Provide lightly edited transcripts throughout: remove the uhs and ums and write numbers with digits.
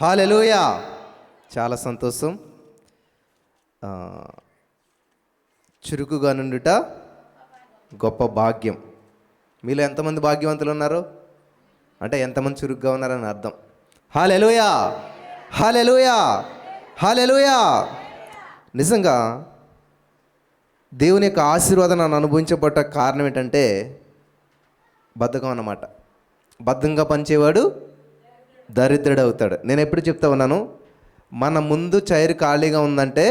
హల్లెలూయా. చాలా సంతోషం. చురుకుగా నుండుట గొప్ప భాగ్యం. మీలో ఎంతమంది భాగ్యవంతులు ఉన్నారు అంటే ఎంతమంది చురుగ్గా ఉన్నారని అర్థం. హల్లెలూయా, హల్లెలూయా, హల్లెలూయా. నిజంగా దేవుని యొక్క ఆశీర్వాదం నన్ను అనుభవించబడ్డ కారణం ఏంటంటే బద్ధకం అన్నమాట. బద్ధంగా పనిచేవాడు దరిద్రుడు అవుతాడు. నేను ఎప్పుడు చెప్తా ఉన్నాను, మన ముందు చైర్ ఖాళీగా ఉందంటే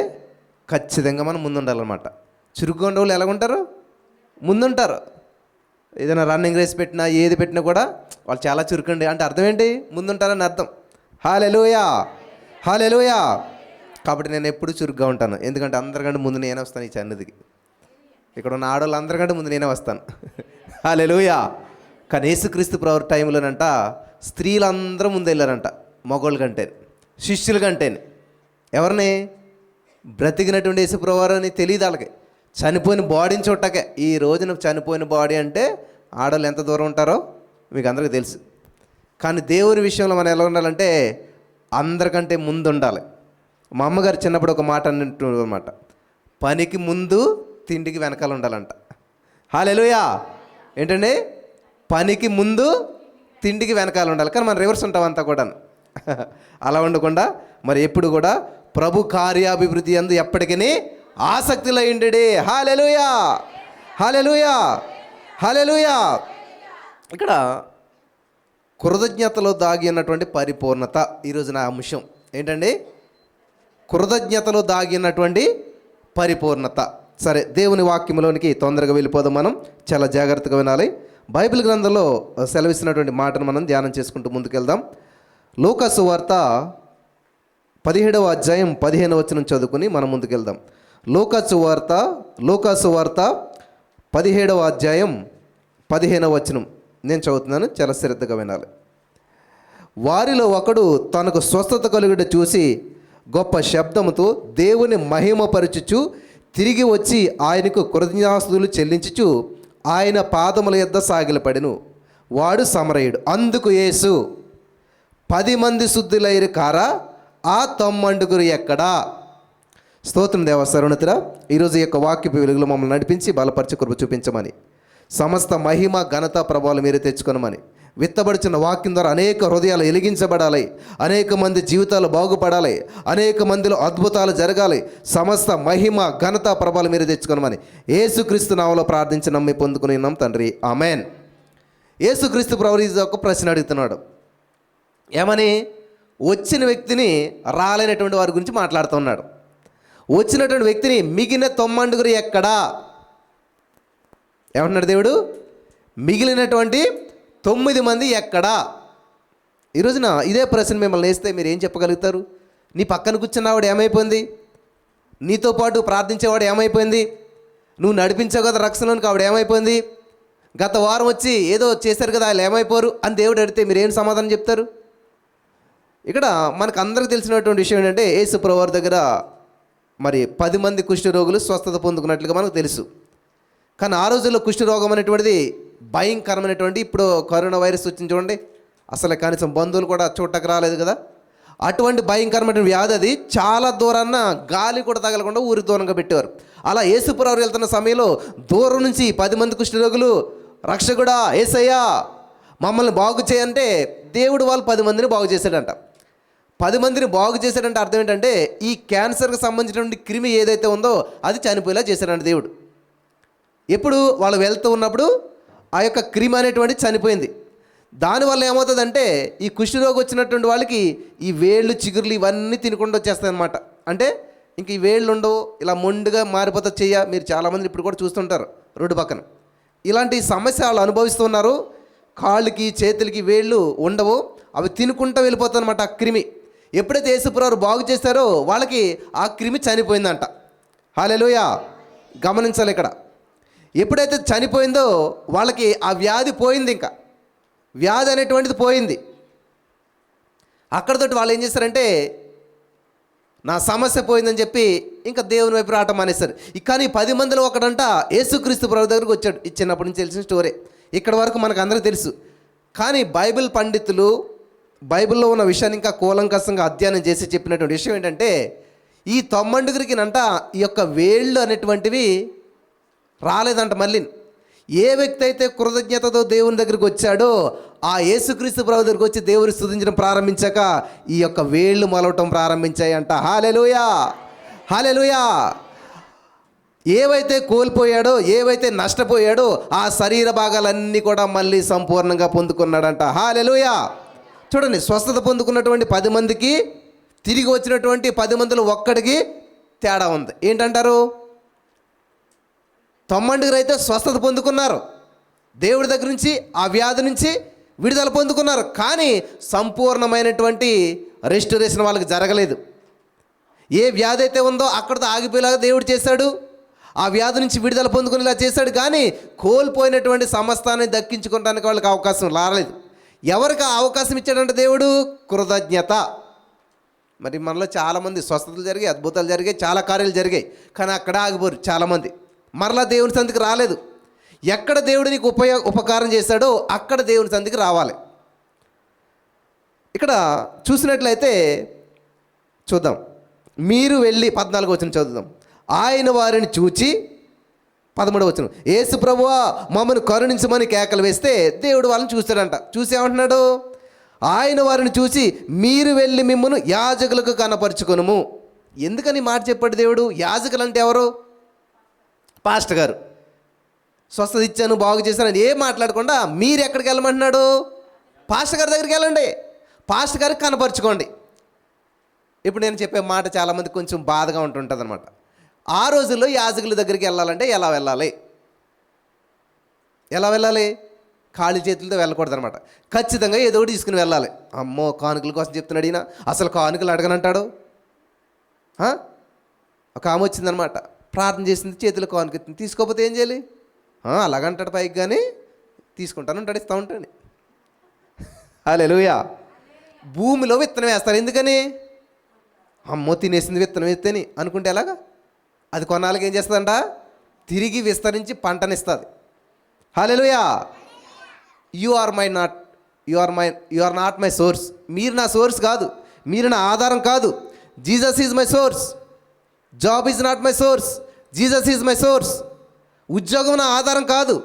ఖచ్చితంగా మనం ముందు ఉండాలన్నమాట. చురుగ్గా ఉండే వాళ్ళు ఎలాగుంటారు? ముందుంటారు. ఏదైనా రన్నింగ్ రేస్ పెట్టినా ఏది పెట్టినా కూడా వాళ్ళు చాలా చురుకండి అంటే అర్థం ఏంటి? ముందుంటారని అర్థం. హల్లెలూయా, హల్లెలూయా. కాబట్టి నేను ఎప్పుడు చురుగ్గా ఉంటాను. ఎందుకంటే అందరికంటే ముందు నేనే వస్తాను ఈ సన్నిధికి. ఇక్కడ ఉన్న ఆడవాళ్ళు అందరికంటే ముందు నేనే వస్తాను. హల్లెలూయా. కానీ యేసుక్రీస్తు ప్రభు టైంలోనంట స్త్రీలందరూ ముందు వెళ్ళారంట, మగోళ్ళ కంటే, శిష్యుల కంటేనే. ఎవరిని? బ్రతికినటువంటి యేసు ప్రభు అని తెలియదు వాళ్ళకి. చనిపోయిన బాడీని చూడటాకే. ఈ రోజున చనిపోయిన బాడీ అంటే ఆడవాళ్ళు ఎంత దూరం ఉంటారో మీకు అందరికీ తెలుసు. కానీ దేవుని విషయంలో మనం ఎలా ఉండాలంటే అందరికంటే ముందు ఉండాలి. మా అమ్మగారు చిన్నప్పుడు ఒక మాట అన్నట్టు అనమాట, పనికి ముందు తిండికి వెనకాల ఉండాలంట. హల్లెలూయా. ఏంటండి? పనికి ముందు తిండికి వెనకాల ఉండాలి. కానీ మనం రివర్స్ ఉంటాం అంతా కూడా. అలా ఉండకుండా మరి ఎప్పుడు కూడా ప్రభు కార్యాభివృద్ధి యందు ఎప్పటికీ ఆసక్తిలో ఉండేది. హల్లెలూయా, హల్లెలూయా, హల్లెలూయా. ఇక్కడ కృతజ్ఞతలో దాగి ఉన్నటువంటి పరిపూర్ణత ఈరోజు నా అంశం ఏంటండి? కృతజ్ఞతలో దాగి ఉన్నటువంటి పరిపూర్ణత. సరే, దేవుని వాక్యంలోనికి తొందరగా వెళ్ళిపోదాం. మనం చాలా జాగ్రత్తగా వినాలి. బైబిల్ గ్రంథంలో సెలవిస్తున్నటువంటి మాటను మనం ధ్యానం చేసుకుంటూ ముందుకెళ్దాం. లూకా సువార్త 17వ అధ్యాయం 15వ వచనం చదువుకుని మనం ముందుకెళ్దాం. లూకా సువార్త 17వ అధ్యాయం 15వ వచనం నేను చదువుతున్నాను, చాలా శ్రద్ధగా వినాలి. వారిలో ఒకడు తనకు స్వస్థత కలుగుట చూసి గొప్ప శబ్దముతో దేవుని మహిమపరచుచు తిరిగి వచ్చి ఆయనకు కృతజ్ఞతాస్తుతులు చెల్లించుచు ఆయన పాదముల యొద్ద సాగిలపడెను. వాడు సమరయుడు. అందుకు యేసు, 10 మంది శుద్ధులైరు కారా, ఆ 90 ఎక్కడా? స్తోత్రం దేవ సర్వోన్నతుడా. ఈరోజు ఈ యొక్క వాక్యపు వెలుగులో మమ్మల్ని నడిపించి బలపరిచి కృప చూపించమని, సమస్త మహిమ ఘనత ప్రభావాలు మీరే తెచ్చుకొనమని, విత్తబడుచున్న వాక్యం ద్వారా అనేక హృదయాలు వెలిగించబడాలి, అనేక మంది జీవితాలు బాగుపడాలి, అనేక మందిలో అద్భుతాలు జరగాలి. సమస్త మహిమ ఘనత ప్రభావాలు మీరే తెచ్చుకొనమని యేసుక్రీస్తు నామములో ప్రార్థించి నమ్మి పొందుకుని ఉన్నాం తండ్రి, ఆమెన్. యేసుక్రీస్తు ప్రభువు ఒక ప్రశ్న అడుగుతున్నాడు. ఏమని? వచ్చిన వ్యక్తిని రాలేనటువంటి వారి గురించి మాట్లాడుతున్నాడు. వచ్చినటువంటి వ్యక్తిని మిగిలిన 90 ఎక్కడా? ఏమంటున్నాడు దేవుడు? మిగిలినటువంటి 9 మంది ఎక్కడా? ఈ రోజున ఇదే ప్రశ్న మిమ్మల్ని వేస్తే మీరు ఏం చెప్పగలుగుతారు? నీ పక్కన కూర్చున్నవాడు ఏమైపోయింది? నీతో పాటు ప్రార్థించేవాడు ఏమైపోయింది? నువ్వు నడిపించావు కదా రక్షణలోనికి, ఆవిడ ఏమైపోయింది? గత వారం వచ్చి ఏదో చేశారు కదా, వాళ్ళు ఏమైపోరు అని దేవుడు అడిగితే మీరు ఏం సమాధానం చెప్తారు? ఇక్కడ మనకు అందరికీ తెలిసినటువంటి విషయం ఏంటంటే యేసు ప్రభువు దగ్గర మరి 10 మంది కుష్ఠరోగులు స్వస్థత పొందుకున్నట్లుగా మనకు తెలుసు. కానీ ఆ రోజుల్లో కుష్ఠరోగం అనేటువంటిది భయంకరమైనటువంటి, ఇప్పుడు కరోనా వైరస్ వచ్చింది చూడండి, అసలు కనీసం బంధువులు కూడా చూడటకు రాలేదు కదా. అటువంటి భయంకరమైన వ్యాధి అది. చాలా దూరాన్న గాలి కూడా తగలకుండా ఊరి దూరంగా పెట్టేవారు. అలా యేసు ప్రభువు వెళ్తున్న సమయంలో దూరం నుంచి 10 మంది కుష్ఠరోగులు, రక్షకుడా యేసయ్యా మమ్మల్ని బాగు చేయంటే దేవుడు వాళ్ళు 10 మందిని బాగు చేశాడంట. 10 మందిని బాగు చేశాడంటే అర్థం ఏంటంటే ఈ క్యాన్సర్కి సంబంధించినటువంటి క్రిమి ఏదైతే ఉందో అది చనిపోయేలా చేశాడంట దేవుడు. ఎప్పుడు వాళ్ళు వెళ్తూ ఉన్నప్పుడు ఆ యొక్క క్రిమి అనేటువంటి చనిపోయింది. దానివల్ల ఏమవుతుందంటే ఈ కుష్ఠరోగి వచ్చినటువంటి వాళ్ళకి ఈ వేళ్ళు చిగుర్లు ఇవన్నీ తినకుండా వచ్చేస్తాయి అనమాట. అంటే ఇంక ఈ వేళ్ళు ఉండవు, ఇలా మొండుగా మారిపోతా చెయ్య. మీరు చాలామంది ఇప్పుడు కూడా చూస్తుంటారు రోడ్డు పక్కన ఇలాంటి సమస్య వాళ్ళు అనుభవిస్తున్నారు. కాళ్ళకి చేతులకి వేళ్ళు ఉండవు, అవి తినుకుంటూ వెళ్ళిపోతాయి అనమాట ఆ క్రిమి. ఎప్పుడైతే యేసుప్రభువు బాగు చేస్తారో వాళ్ళకి ఆ క్రిమి చనిపోయిందంట. హల్లెలూయా. గమనించాలి ఇక్కడ. ఎప్పుడైతే చనిపోయిందో వాళ్ళకి ఆ వ్యాధి పోయింది, ఇంకా వ్యాధి అనేటువంటిది పోయింది. అక్కడతోటి వాళ్ళు ఏం చేస్తారంటే నా సమస్య పోయిందని చెప్పి ఇంకా దేవుని వైపు రావటం మానేస్తారు. కానీ 10 మందిలో ఒకడంట యేసుక్రీస్తు ప్రభు దగ్గరకు వచ్చాడు. ఇది చిన్నప్పటి నుంచి తెలిసిన స్టోరీ, ఇక్కడ వరకు మనకు అందరికీ తెలుసు. కానీ బైబిల్ పండితులు బైబిల్లో ఉన్న విషయాన్ని ఇంకా కూలంకషంగా అధ్యయనం చేసి చెప్పినటువంటి విషయం ఏంటంటే, ఈ తొమ్మండుగురికి ఈ యొక్క వేళ్ళు అనేటువంటివి రాలేదంట. మళ్ళీ ఏ వ్యక్తి అయితే కృతజ్ఞతతో దేవుని దగ్గరికి వచ్చాడో ఆ యేసుక్రీస్తు ప్రభు దగ్గరికి వచ్చి దేవుని స్తుతించడం ప్రారంభించాక ఈ యొక్క వేళ్ళు మొలవటం ప్రారంభించాయంట. హల్లెలూయా, హల్లెలూయా. ఏవైతే కోల్పోయాడో, ఏవైతే నష్టపోయాడో ఆ శరీర భాగాలన్నీ కూడా మళ్ళీ సంపూర్ణంగా పొందుకున్నాడంట. హల్లెలూయా. చూడండి, స్వస్థత పొందుకున్నటువంటి 10 మందికి తిరిగి వచ్చినటువంటి 10 మందిలో ఒక్కడికి తేడా ఉంది. ఏంటంటారు? 90 అయితే స్వస్థత పొందుకున్నారు, దేవుడి దగ్గర నుంచి ఆ వ్యాధి నుంచి విడుదల పొందుకున్నారు, కానీ సంపూర్ణమైనటువంటి రెస్టరేషన్ వాళ్ళకి జరగలేదు. ఏ వ్యాధి అయితే ఉందో అక్కడితో ఆగిపోయేలాగా దేవుడు చేశాడు, ఆ వ్యాధి నుంచి విడుదల పొందుకునేలా చేశాడు, కానీ కోల్పోయినటువంటి సమస్తాన్ని దక్కించుకోవడానికి వాళ్ళకి అవకాశం రాలేదు. ఎవరికి ఆ అవకాశం ఇచ్చాడంటే దేవుడు? కృతజ్ఞత. మరి మనలో చాలామంది స్వస్థతలు జరిగాయి, అద్భుతాలు జరిగాయి, చాలా కార్యాలు జరిగాయి, కానీ అక్కడ ఆగిపోరు చాలామంది. మరలా దేవుని సంధికి రాలేదు. ఎక్కడ దేవుడు నీకు ఉపకారం చేశాడో అక్కడ దేవుని సంధికి రావాలి. ఇక్కడ చూసినట్లయితే చూద్దాం, మీరు వెళ్ళి 14వ వచనం చదువుదాం. ఆయన వారిని చూచి 13వ వచనం, యేసు ప్రభువా మమ్మల్ని కరుణించమని కేకలు వేస్తే దేవుడు వాళ్ళని చూస్తాడంట. చూసి ఏమంటున్నాడు? ఆయన వారిని చూసి మీరు వెళ్ళి మిమ్మల్ని యాజకులకు కనపరుచుకొనుము. ఎందుకని మాట చెప్పాడు దేవుడు? యాజకులు అంటే ఎవరు? పాస్టర్ గారు. స్వస్థత ఇచ్చాను, బాగు చేశాను ఏం మాట్లాడకుండా మీరు ఎక్కడికి వెళ్ళమంటున్నాడు? పాస్టర్ గారి దగ్గరికి వెళ్ళండి, పాస్టర్ గారికి కనపరుచుకోండి. ఇప్పుడు నేను చెప్పే మాట చాలామంది కొంచెం బాధగా ఉంటుంటుంది అనమాట. ఆ రోజుల్లో యాజకుల దగ్గరికి వెళ్ళాలంటే ఎలా వెళ్ళాలి? ఎలా వెళ్ళాలి? ఖాళీ చేతులతో వెళ్ళకూడదు అనమాట. ఖచ్చితంగా ఏదో ఒకటి తీసుకుని వెళ్ళాలి. అమ్మో, కానుకల కోసం చెప్తున్నాడు ఈయన, అసలు కానుకలు అడగనంటాడు. ఒక ఆమె వచ్చిందనమాట, ప్రార్థన చేసింది, చేతులు కానుక ఎత్తింది, తీసుకోకపోతే ఏం చేయాలి? అలాగంటాడు పైకి, కానీ తీసుకుంటాను ఉంటాడు, ఇస్తూ ఉంటాడు. హల్లెలూయా. భూమిలో విత్తనం వేస్తారు. ఎందుకని? అమ్మో, తినేసింది విత్తనం ఎత్తని అనుకుంటే ఎలాగా? అది కొన్నాళ్ళకి ఏం చేస్తుందంట? తిరిగి విస్తరించి పంటనిస్తుంది. Hallelujah. You are not my source. మీరు నా సోర్స్ కాదు, మీరు నా ఆధారం కాదు. Jesus is my source. Job is not my source, Jesus is my source. ఉద్యోగం నా ఆధారం కాదు,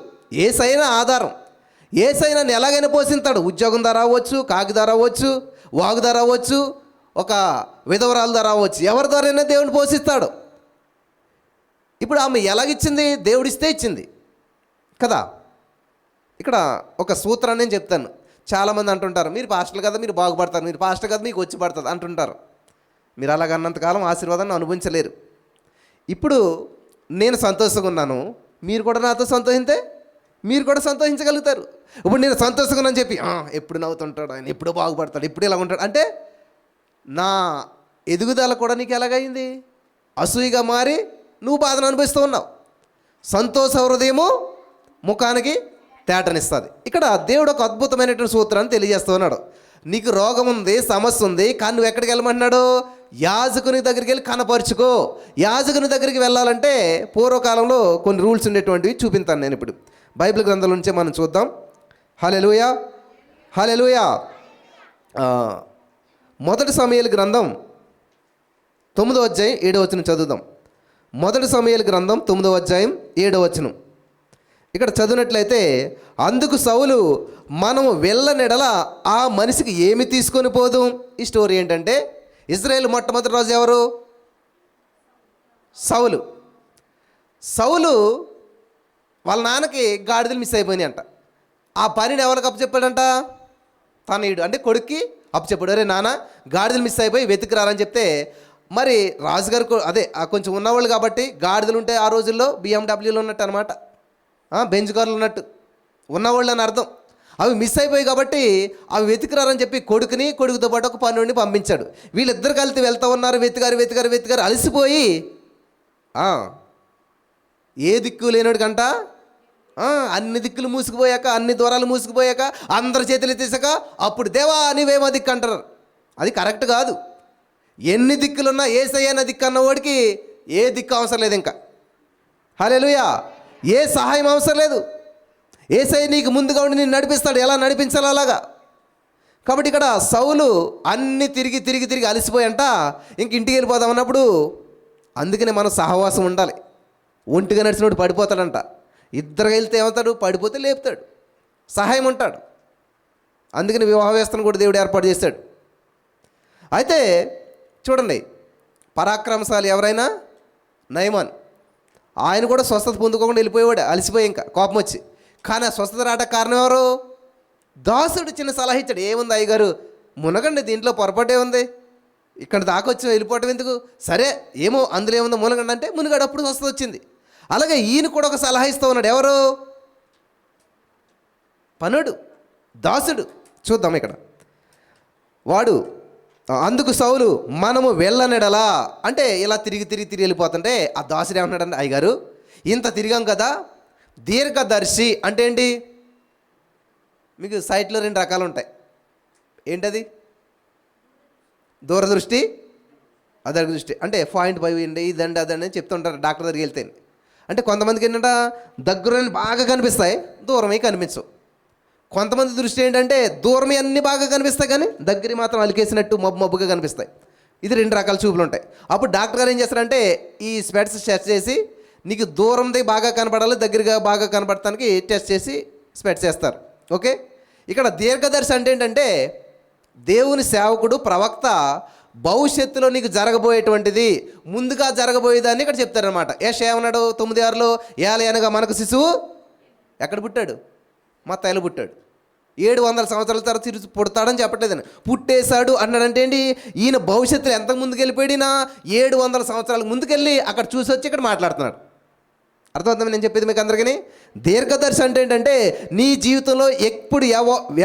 యేసయ్య ఆధారం. యేసయ్య నన్ను ఎలాగైనా పోషిస్తాడు. ఉద్యోగం ద్వారా అవ్వచ్చు, కాకి ద్వారా అవ్వచ్చు, వాగు ద్వారా అవ్వచ్చు, ఒక విధవరాల ద్వారా అవ్వచ్చు, ఎవరి ద్వారైనా దేవుని పోషిస్తాడు. ఇప్పుడు ఆమె ఎలాగిచ్చింది? దేవుడిస్తే ఇచ్చింది కదా. ఇక్కడ ఒక సూత్రాన్ని నేను చెప్తాను. చాలామంది అంటుంటారు, మీరు పాస్టర్లు కదా మీరు బాగుపడతారు, మీరు పాస్టర్ కదా మీకు వచ్చి పడుతుంది అంటుంటారు. మీరు అలాగన్నంతకాలం ఆశీర్వాదాన్ని అనుభవించలేరు. ఇప్పుడు నేను సంతోషంగా ఉన్నాను, మీరు కూడా నాతో సంతోషిస్తే మీరు కూడా సంతోషించగలుగుతారు. ఇప్పుడు నేను సంతోషంగా ఉన్నాను చెప్పి ఎప్పుడు నవ్వుతుంటాడు ఆయన, ఎప్పుడు బాగుపడతాడు, ఎప్పుడు ఇలా ఉంటాడు అంటే నా ఎదుగుదల కూడా నీకు ఎలాగైంది? అసూయగా మారి నువ్వు బాధను అనుభవిస్తూ ఉన్నావు. సంతోష హృదయము ముఖానికి తేటనిస్తుంది. ఇక్కడ దేవుడు ఒక అద్భుతమైనటువంటి సూత్రాన్ని తెలియజేస్తూ ఉన్నాడు. నీకు రోగం ఉంది, సమస్య ఉంది, కానీ నువ్వు ఎక్కడికి వెళ్ళమంటున్నాడు? యాజకుని దగ్గరికి వెళ్ళి కనపరుచుకో. యాజకుని దగ్గరికి వెళ్ళాలంటే పూర్వకాలంలో కొన్ని రూల్స్ ఉండేటువంటివి చూపిస్తాను నేను ఇప్పుడు. బైబిల్ గ్రంథం నుంచే మనం చూద్దాం. హల్లెలూయా, హల్లెలూయా. మొదటి సమూయేలు గ్రంథం 9వ అధ్యాయం 7వ వచనం చదువుదాం. మొదటి సమూయేలు గ్రంథం 9వ అధ్యాయం 7వ వచనం. ఇక్కడ చదివినట్లయితే, అందుకు సౌలు మనము వెళ్ళనెడల ఆ మనిషికి ఏమి తీసుకొని పోదు. ఈ స్టోరీ ఏంటంటే, ఇజ్రాయేల్ మొట్టమొదటి రాజు ఎవరు? సౌలు. సౌలు వాళ్ళ నాన్నకి గాడిదలు మిస్ అయిపోయినాయి అంట. ఆ పనిని ఎవరికి అప్పచెప్పాడంట? తనయుడు అంటే కొడుక్కి అప్పచెప్పాడు. అరే నాన్న, గాడిదలు మిస్ అయిపోయి వెతికిరారని చెప్తే, మరి రాజుగారు కొంచెం ఉన్నవాళ్ళు కాబట్టి గాడిదలు ఉంటే ఆ రోజుల్లో బిఎండబ్ల్యూలో ఉన్నట్టు అనమాట, బెంజ్ కార్లు ఉన్నట్టు ఉన్నవాళ్ళు అని అర్థం. అవి మిస్ అయిపోయాయి కాబట్టి అవి వెతికిరారని చెప్పి కొడుకుతో పాటు ఒక పనుడిని పంపించాడు. వీళ్ళిద్దరు కలిసి వెళ్తూ ఉన్నారు. వెతికారు అలసిపోయి ఏ దిక్కు లేనాడు కంట అన్ని దిక్కులు మూసుకుపోయాక, అన్ని ద్వారాలు మూసుకుపోయాక, అందరి చేతులు ఎత్తేసాక అప్పుడు దేవా నీవేమో దిక్కు అంటారు. అది కరెక్ట్ కాదు. ఎన్ని దిక్కులున్నా యేసయ్య దిక్కు అన్నవాడికి ఏ దిక్కు అవసరం లేదు. ఇంకా హల్లెలూయా. ఏ సహాయం అవసరం లేదు. యేసయ్య నీకు ముందుగా ఉండి నేను నడిపిస్తాడు. ఎలా నడిపించాలి అలాగా. కాబట్టి ఇక్కడ సౌలు అన్ని తిరిగి తిరిగి తిరిగి అలసిపోయంట, ఇంక ఇంటికి వెళ్ళిపోదాం అన్నప్పుడు, అందుకనే మనం సహవాసం ఉండాలి. ఒంటిగా నడిచినప్పుడు పడిపోతాడంట, ఇద్దరు వెళ్తే ఏమవుతాడు, పడిపోతే లేపుతాడు, సహాయం ఉంటాడు. అందుకని వివాహ వ్యవస్థను కూడా దేవుడు ఏర్పాటు చేశాడు. అయితే చూడండి, పరాక్రమశాలి ఎవరైనా నయమాన్, ఆయన కూడా స్వస్థత పొందుకోకుండా వెళ్ళిపోయేవాడు, అలసిపోయి ఇంకా కోపం వచ్చి. కానీ ఆ స్వస్థత రావడానికి కారణం ఎవరు? దాసుడు చిన్న సలహా ఇచ్చాడు. ఏముంది అయ్యగారు, మునగండి, దీంట్లో పొరపాటే ఉంది, ఇక్కడ దాకా వచ్చి వెళ్ళిపోవటం ఎందుకు, సరే ఏమో అందులో ఏముందో మునగండి అంటే మునిగాడు, అప్పుడు స్వస్థత వచ్చింది. అలాగే ఈయన కూడా ఒక సలహా ఇస్తూ ఉన్నాడు. ఎవరు? పనుడు, దాసుడు. చూద్దాం ఇక్కడ. వాడు అందుకు సౌలు, మనము వెళ్ళనెడలా అంటే ఇలా తిరిగి తిరిగి తిరిగి వెళ్ళిపోతుంటే ఆ దాసుడు ఏమన్నాడంటే, అయ్యగారు ఇంత తిరిగాం కదా, దీర్ఘదర్శి అంటే ఏంటి? మీకు సైట్లో 2 రకాలు ఉంటాయి. ఏంటది? దూరదృష్టి, అదృష్టి. అంటే 0.5 అండి, ఇదండి అదండి అని చెప్తుంటారు డాక్టర్ దగ్గరికి వెళ్తే. అంటే కొంతమందికి ఏంటంటే దగ్గరని బాగా కనిపిస్తాయి, దూరమే కనిపించవు. కొంతమంది దృష్టి ఏంటంటే దూరమే అన్నీ బాగా కనిపిస్తాయి, కానీ దగ్గర మాత్రం అలికేసినట్టు మబ్బు మబ్బుగా కనిపిస్తాయి. ఇది 2 రకాల చూపులు ఉంటాయి. అప్పుడు డాక్టర్ గారు ఏం చేస్తారంటే ఈ స్పెట్స్ టెస్ట్ చేసి, నీకు దూరంది బాగా కనపడాలి, దగ్గరగా బాగా కనపడటానికి టెస్ట్ చేసి స్పెట్స్ వేస్తారు. ఓకే, ఇక్కడ దీర్ఘదర్శి అంటే ఏంటంటే దేవుని సేవకుడు, ప్రవక్త భవిష్యత్తులో నీకు జరగబోయేటువంటిది, ముందుగా జరగబోయేదాన్ని ఇక్కడ చెప్తారనమాట. యెషయా ఏమన్నాడు 9:6లో, ఏలి అనగా మనకు శిశువు ఎక్కడ పుట్టాడు? మత్తయిలో పుట్టాడు. 700 సంవత్సరాల తర్వాత తిరిగి పుడతాడని చెప్పట్లేదని, పుట్టేశాడు అన్నాడంటే ఏంటి? ఈయన భవిష్యత్తులో ఎంత ముందుకు వెళ్ళిపోయినా 700 సంవత్సరాలకు ముందుకెళ్ళి అక్కడ చూసి వచ్చి ఇక్కడ మాట్లాడుతున్నాడు. అర్థమవుతుంది నేను చెప్పేది మీకు అందరికీ? దీర్ఘదర్శి అంటే ఏంటంటే నీ జీవితంలో ఎప్పుడు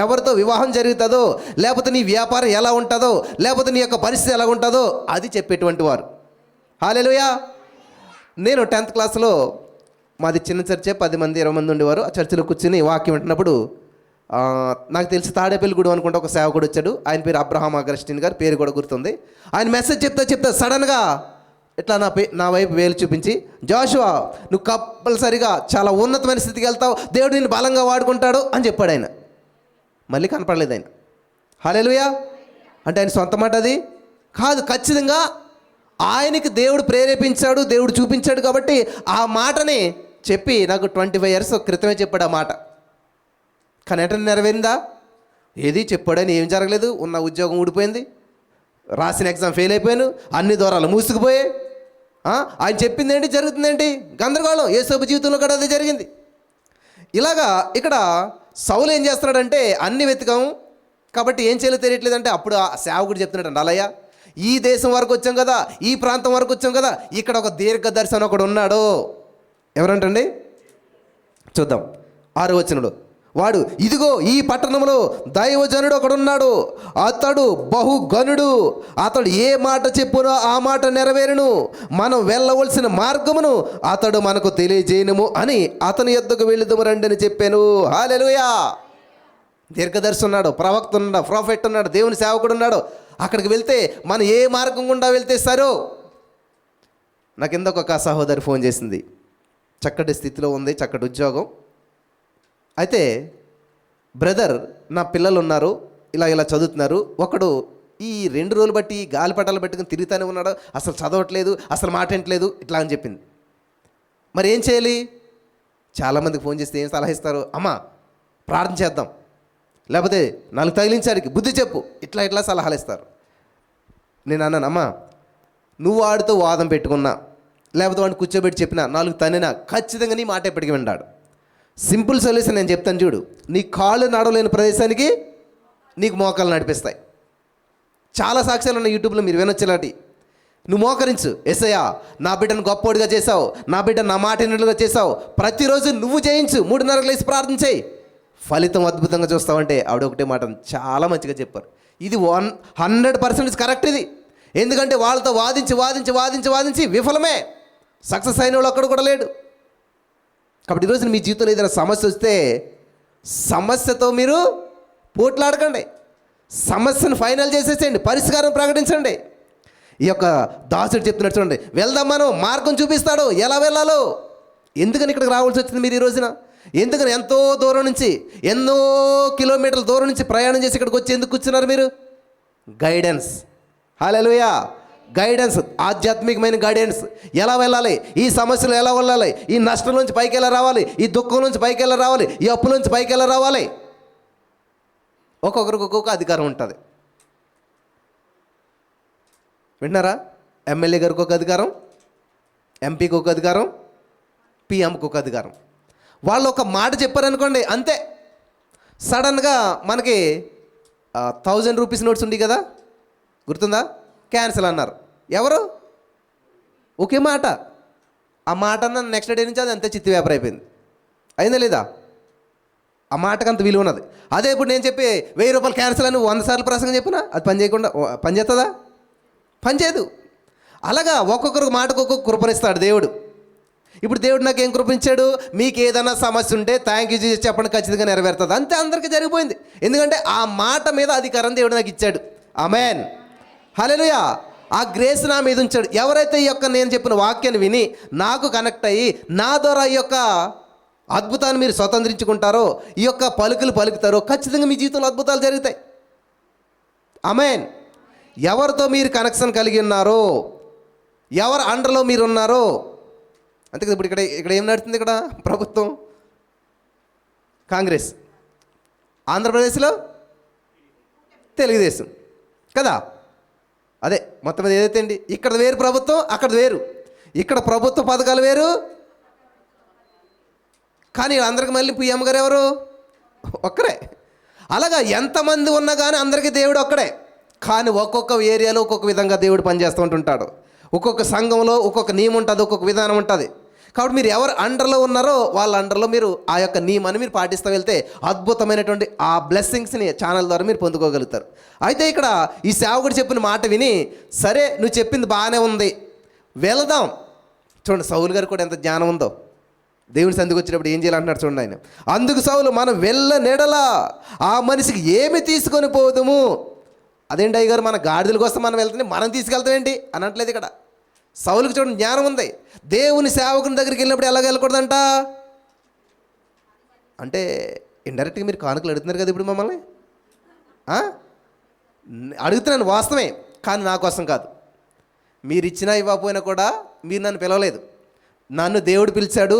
ఎవరితో వివాహం జరుగుతుందో, లేకపోతే నీ వ్యాపారం ఎలా ఉంటుందో, లేకపోతే నీ యొక్క పరిస్థితి ఎలా ఉంటుందో అది చెప్పేటువంటి వారు. హల్లెలూయా. నేను 10th క్లాస్లో, మాది చిన్న చర్చే, 10 మంది 20 మంది ఉండేవారు. ఆ చర్చిలో కూర్చుని వాక్యం వింటున్నప్పుడు నాకు తెలిసి తాడేపల్లిగూడెం అనుకుంటే ఒక సేవకుడు వచ్చాడు. ఆయన పేరు అబ్రహాం అగస్టిన్ గారు, పేరు కూడా గుర్తుంది. ఆయన మెసేజ్ చెప్తా సడన్గా ఇట్లా నా వైపు వేలు చూపించి, జోషువా నువ్వు కంపల్సరిగా చాలా ఉన్నతమైన స్థితికి వెళ్తావు, దేవుడు నిన్ను బలంగా వాడుకుంటాడు అని చెప్పాడు. ఆయన మళ్ళీ కనపడలేదు ఆయన. హల్లెలూయా. అంటే ఆయన సొంత మాట అది కాదు, ఖచ్చితంగా ఆయనకి దేవుడు ప్రేరేపించాడు, దేవుడు చూపించాడు. కాబట్టి ఆ మాటని చెప్పి నాకు 25 years క్రితమే చెప్పాడు ఆ మాట. కానీ వెంటనే నెరవేరిందా? ఏది చెప్పాడని ఏం జరగలేదు. ఉన్న ఉద్యోగం ఊడిపోయింది, రాసిన ఎగ్జామ్ ఫెయిల్ అయిపోయాను, అన్ని దూరాలు మూసుకుపోయాయి. ఆయన చెప్పింది ఏంటి, జరుగుతుందేంటి? గందరగోళం. యేసోబు జీవితంలో కూడా అదే జరిగింది. ఇలాగా ఇక్కడ సౌలు ఏం చేస్తున్నాడంటే, అన్ని వెతికాము కాబట్టి ఏం చేయాలో తెలియట్లేదంటే, అప్పుడు ఆ సేవకుడు చెప్తున్నాడండి, అలయ్య ఈ దేశం వరకు వచ్చాం కదా, ఈ ప్రాంతం వరకు వచ్చాం కదా, ఇక్కడ ఒక దీర్ఘదర్శి ఒకడు ఉన్నాడు. ఎవరంటండి? చూద్దాం 6వ వచనంలో. వాడు, ఇదిగో ఈ పట్టణంలో దైవజనుడు ఒకడున్నాడు, అతడు బహుగనుడు, అతడు ఏ మాట చెప్పునో ఆ మాట నెరవేరును, మనం వెళ్ళవలసిన మార్గమును అతడు మనకు తెలియజేయనుము అని అతని యొద్దకు వెళ్ళుదుము రండి అని చెప్పాను. హల్లెలూయా. దీర్ఘదర్శి ఉన్నాడు, ప్రవక్త ఉన్నాడు, ప్రాఫెట్ ఉన్నాడు, దేవుని సేవకుడు ఉన్నాడు. అక్కడికి వెళ్తే మనం ఏ మార్గం గుండా వెళ్తే సరో. నాకు ఇందాక ఒక సహోదరి ఫోన్ చేసింది, చక్కటి స్థితిలో ఉంది, చక్కటి ఉద్యోగం. అయితే బ్రదర్ నా పిల్లలు ఉన్నారు, ఇలా చదువుతున్నారు, ఒకడు ఈ 2 రోజులు బట్టి గాలిపటాలు పెట్టుకుని తిరుగుతూనే ఉన్నాడు, అసలు చదవట్లేదు, అసలు మాట్లాడట్లేదు, ఇట్లా అని చెప్పింది. మరి ఏం చేయాలి? చాలామందికి ఫోన్ చేస్తే ఏం సలహా ఇస్తారు? అమ్మా ప్రార్థన చేద్దాం, లేకపోతే 4 తగిలించాడికి బుద్ధి చెప్పు, ఇట్లా సలహాలు ఇస్తారు. నేను అన్నాను, అమ్మా నువ్వు వాడితో వాదం పెట్టుకున్నా, లేకపోతే వాడిని కూర్చోబెట్టి చెప్పినా, 4 తన్నినా, ఖచ్చితంగా నీ మాట ఎప్పటికీ వింటాడు. సింపుల్ సొల్యూషన్ నేను చెప్తాను చూడు. నీ కాళ్ళు నడవలేని ప్రదేశానికి నీకు మోకాలు నడిపిస్తాయి. చాలా సాక్ష్యాలు ఉన్నాయి యూట్యూబ్లో, మీరు వినొచ్చేలాంటి. నువ్వు మోకరించు, యేసయ్యా నా బిడ్డను గొప్పోడిగా చేసావు, నా బిడ్డ నా మాట విన్నట్లుగా చేసావు, ప్రతిరోజు నువ్వు చేయించు, 3:30 లేసి ప్రార్థన చేయి, ఫలితం అద్భుతంగా చూస్తావంటే ఆవిడ ఒకటే మాట చాలా మంచిగా చెప్పారు. ఇది 100% కరెక్ట్ ఇది. ఎందుకంటే వాళ్ళతో వాదించి విఫలమే, సక్సెస్ అయిన వాళ్ళు ఒక్కడు కూడా లేడు. కాబట్టి ఈరోజు మీ జీవితంలో ఏదైనా సమస్య వస్తే సమస్యతో మీరు పోట్లాడకండి, సమస్యను ఫైనల్ చేసేసేయండి, పరిష్కారం ప్రకటించండి. ఈ యొక్క దాసుడు చెప్తున్నట్టు చూడండి, వెళ్దాం, మనం మార్గం చూపిస్తాడు ఎలా వెళ్ళాలో. ఎందుకని ఇక్కడికి రావాల్సి వచ్చింది మీరు ఈ రోజున? ఎందుకని ఎంతో దూరం నుంచి, ఎన్నో కిలోమీటర్ల దూరం నుంచి ప్రయాణం చేసి ఇక్కడికి వచ్చి ఎందుకు కూర్చున్నారు మీరు? గైడెన్స్. హల్లెలూయా. గైడెన్స్, ఆధ్యాత్మికమైన గైడెన్స్. ఎలా వెళ్ళాలి, ఈ సమస్యలు ఎలా వెళ్ళాలి, ఈ నష్టం నుంచి పైకి ఎలా రావాలి, ఈ దుఃఖం నుంచి పైకి ఎలా రావాలి, ఈ అప్పుల నుంచి పైకి ఎలా రావాలి. ఒక్కొక్కరికి ఒక్కొక్క అధికారం ఉంటుంది. వింటున్నారా? ఎమ్మెల్యే గారికి ఒక అధికారం, ఎంపీకి ఒక అధికారం, పిఎంకి ఒక అధికారం. వాళ్ళు ఒక మాట చెప్పారనుకోండి, అంతే, సడన్గా మనకి 1000 రూపీస్ నోట్స్ ఉంది కదా, గుర్తుందా? క్యాన్సిల్ అన్నారు. ఎవరు? ఒకే మాట. ఆ మాట అన్న నెక్స్ట్ డే నుంచి అది అంతే చిత్తి వ్యాపారం అయిపోయింది. అయిందా లేదా? ఆ మాటకు అంత విలువ ఉన్నది. అదే ఇప్పుడు నేను చెప్పి 1000 రూపాయలు క్యాన్సిల్ అని 100 సార్లు ప్రసంగం చెప్పినా అది పని చేయకుండా పని చేస్తుందా? పని చేయదు. అలాగా ఒక్కొక్కరికి మాటకు ఒక్కొక్క కృపనిస్తాడు దేవుడు. ఇప్పుడు దేవుడు నాకు ఏం కృపనిచ్చాడు? మీకు ఏదైనా సమస్య ఉంటే థ్యాంక్ యూ చేసి చెప్పండి, ఖచ్చితంగా నెరవేరుతుంది. అంతే, అందరికీ జరిగిపోయింది. ఎందుకంటే ఆ మాట మీద అధికారం దేవుడు నాకు ఇచ్చాడు. ఆమేన్. హల్లెలూయా. ఆ గ్రేస్ నా మీద ఉంచాడు. ఎవరైతే ఈ యొక్క నేను చెప్పిన వాక్యాన్ని విని నాకు కనెక్ట్ అయ్యి నా ద్వారా ఈ యొక్క అద్భుతాన్ని మీరు స్వతంత్రించుకుంటారో, ఈ యొక్క పలుకులు పలుకుతారో, ఖచ్చితంగా మీ జీవితంలో అద్భుతాలు జరుగుతాయి. ఆమేన్. ఎవరితో మీరు కనెక్షన్ కలిగి ఉన్నారో, ఎవరు అండర్లో మీరు ఉన్నారో, అంతే కదా. ఇప్పుడు ఇక్కడ ఏం నడుస్తుంది? ఇక్కడ ప్రభుత్వం కాంగ్రెస్, ఆంధ్రప్రదేశ్లో తెలుగుదేశం కదా. అదే మొత్తం మీద ఏదైతే అండి, ఇక్కడ వేరు ప్రభుత్వం, అక్కడ వేరు. ఇక్కడ ప్రభుత్వ పథకాలు వేరు, కానీ అందరికి మళ్ళీ పిఎం గారు ఎవరు? ఒక్కరే. అలాగా ఎంతమంది ఉన్నా కానీ అందరికీ దేవుడు ఒక్కడే. కానీ ఒక్కొక్క ఏరియాలో ఒక్కొక్క విధంగా దేవుడు పనిచేస్తూ ఉంటుంటాడు. ఒక్కొక్క సంఘంలో ఒక్కొక్క నియమం ఉంటుంది, ఒక్కొక్క విధానం ఉంటుంది. కాబట్టి మీరు ఎవరు అండర్లో ఉన్నారో వాళ్ళ అండర్లో మీరు ఆ యొక్క నియమాన్ని మీరు పాటిస్తూ వెళ్తే అద్భుతమైనటువంటి ఆ బ్లెస్సింగ్స్ని ఛానల్ ద్వారా మీరు పొందుకోగలుగుతారు. అయితే ఇక్కడ ఈ సేవకుడు చెప్పిన మాట విని, సరే నువ్వు చెప్పింది బాగానే ఉంది, వెళదాం. చూడండి, సౌలు గారు కూడా ఎంత జ్ఞానం ఉందో. దేవుని సంధికి వచ్చినప్పుడు ఏం చేయాలంటున్నాడు చూడండి ఆయన. అందుకు సౌలు, మనం వెళ్ళనేడలా ఆ మనిషికి ఏమి తీసుకొని పోదుము. అదేంటి అయ్యగారు, మన గాడిదల కోసం మనం వెళ్తుంది, మనం తీసుకెళ్తామేంటి అనట్లేదు ఇక్కడ. సౌలుకి చూడండి జ్ఞానం ఉంది. దేవుని సేవకుని దగ్గరికి వెళ్ళినప్పుడు ఎలాగ వెళ్ళకూడదంట అంటే, ఇండైరెక్ట్గా మీరు కానుకలు అడుగుతున్నారు కదా ఇప్పుడు మమ్మల్ని. అడుగుతున్నాను వాస్తవమే, కానీ నా కోసం కాదు. మీరు ఇచ్చినా ఇవ్వకపోయినా కూడా మీరు నన్ను పిలవలేదు. నన్ను దేవుడు పిలిచాడు.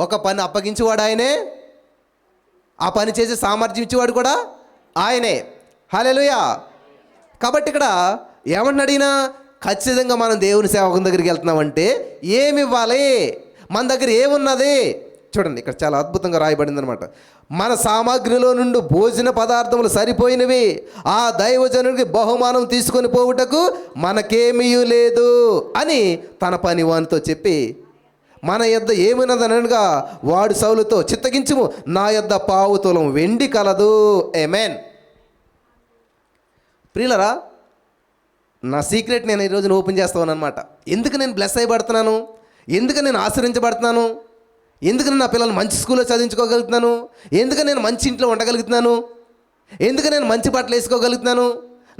ఒక పని అప్పగించేవాడు ఆయనే, ఆ పని చేసే సామర్థ్యం ఇచ్చేవాడు కూడా ఆయనే. హల్లెలూయా. కాబట్టి ఇక్కడ ఏమన్నా అడిగినా ఖచ్చితంగా మనం దేవుని సేవకుని దగ్గరికి వెళ్తున్నామంటే ఏమి ఇవ్వాలి, మన దగ్గర ఏమున్నది చూడండి. ఇక్కడ చాలా అద్భుతంగా రాయబడింది అనమాట. మన సామాగ్రిలో నుండి భోజన పదార్థములు సరిపోయినవి, ఆ దైవజనుడికి బహుమానం తీసుకొని పోవుటకు మనకేమీ లేదు అని తన పని వానితో చెప్పి, మన యొద్ద ఏమున్నదనగా వాడు సౌలుతో, చిత్తగించుము, నా యొద్ద 1/4 తులం వెండి కలదు. ఆమేన్. ప్రియులరా, నా సీక్రెట్ నేను ఈరోజు ఓపెన్ చేస్తాను అనమాట. ఎందుకు నేను బ్లెస్ అయ్యబడుతున్నాను, ఎందుకు నేను ఆశ్రయించబడుతున్నాను, ఎందుకు నేను నా పిల్లల్ని మంచి స్కూల్లో చదివించుకోగలుగుతున్నాను, ఎందుకు నేను మంచి ఇంట్లో ఉండగలుగుతున్నాను, ఎందుకు నేను మంచి బట్టలు వేసుకోగలుగుతున్నాను,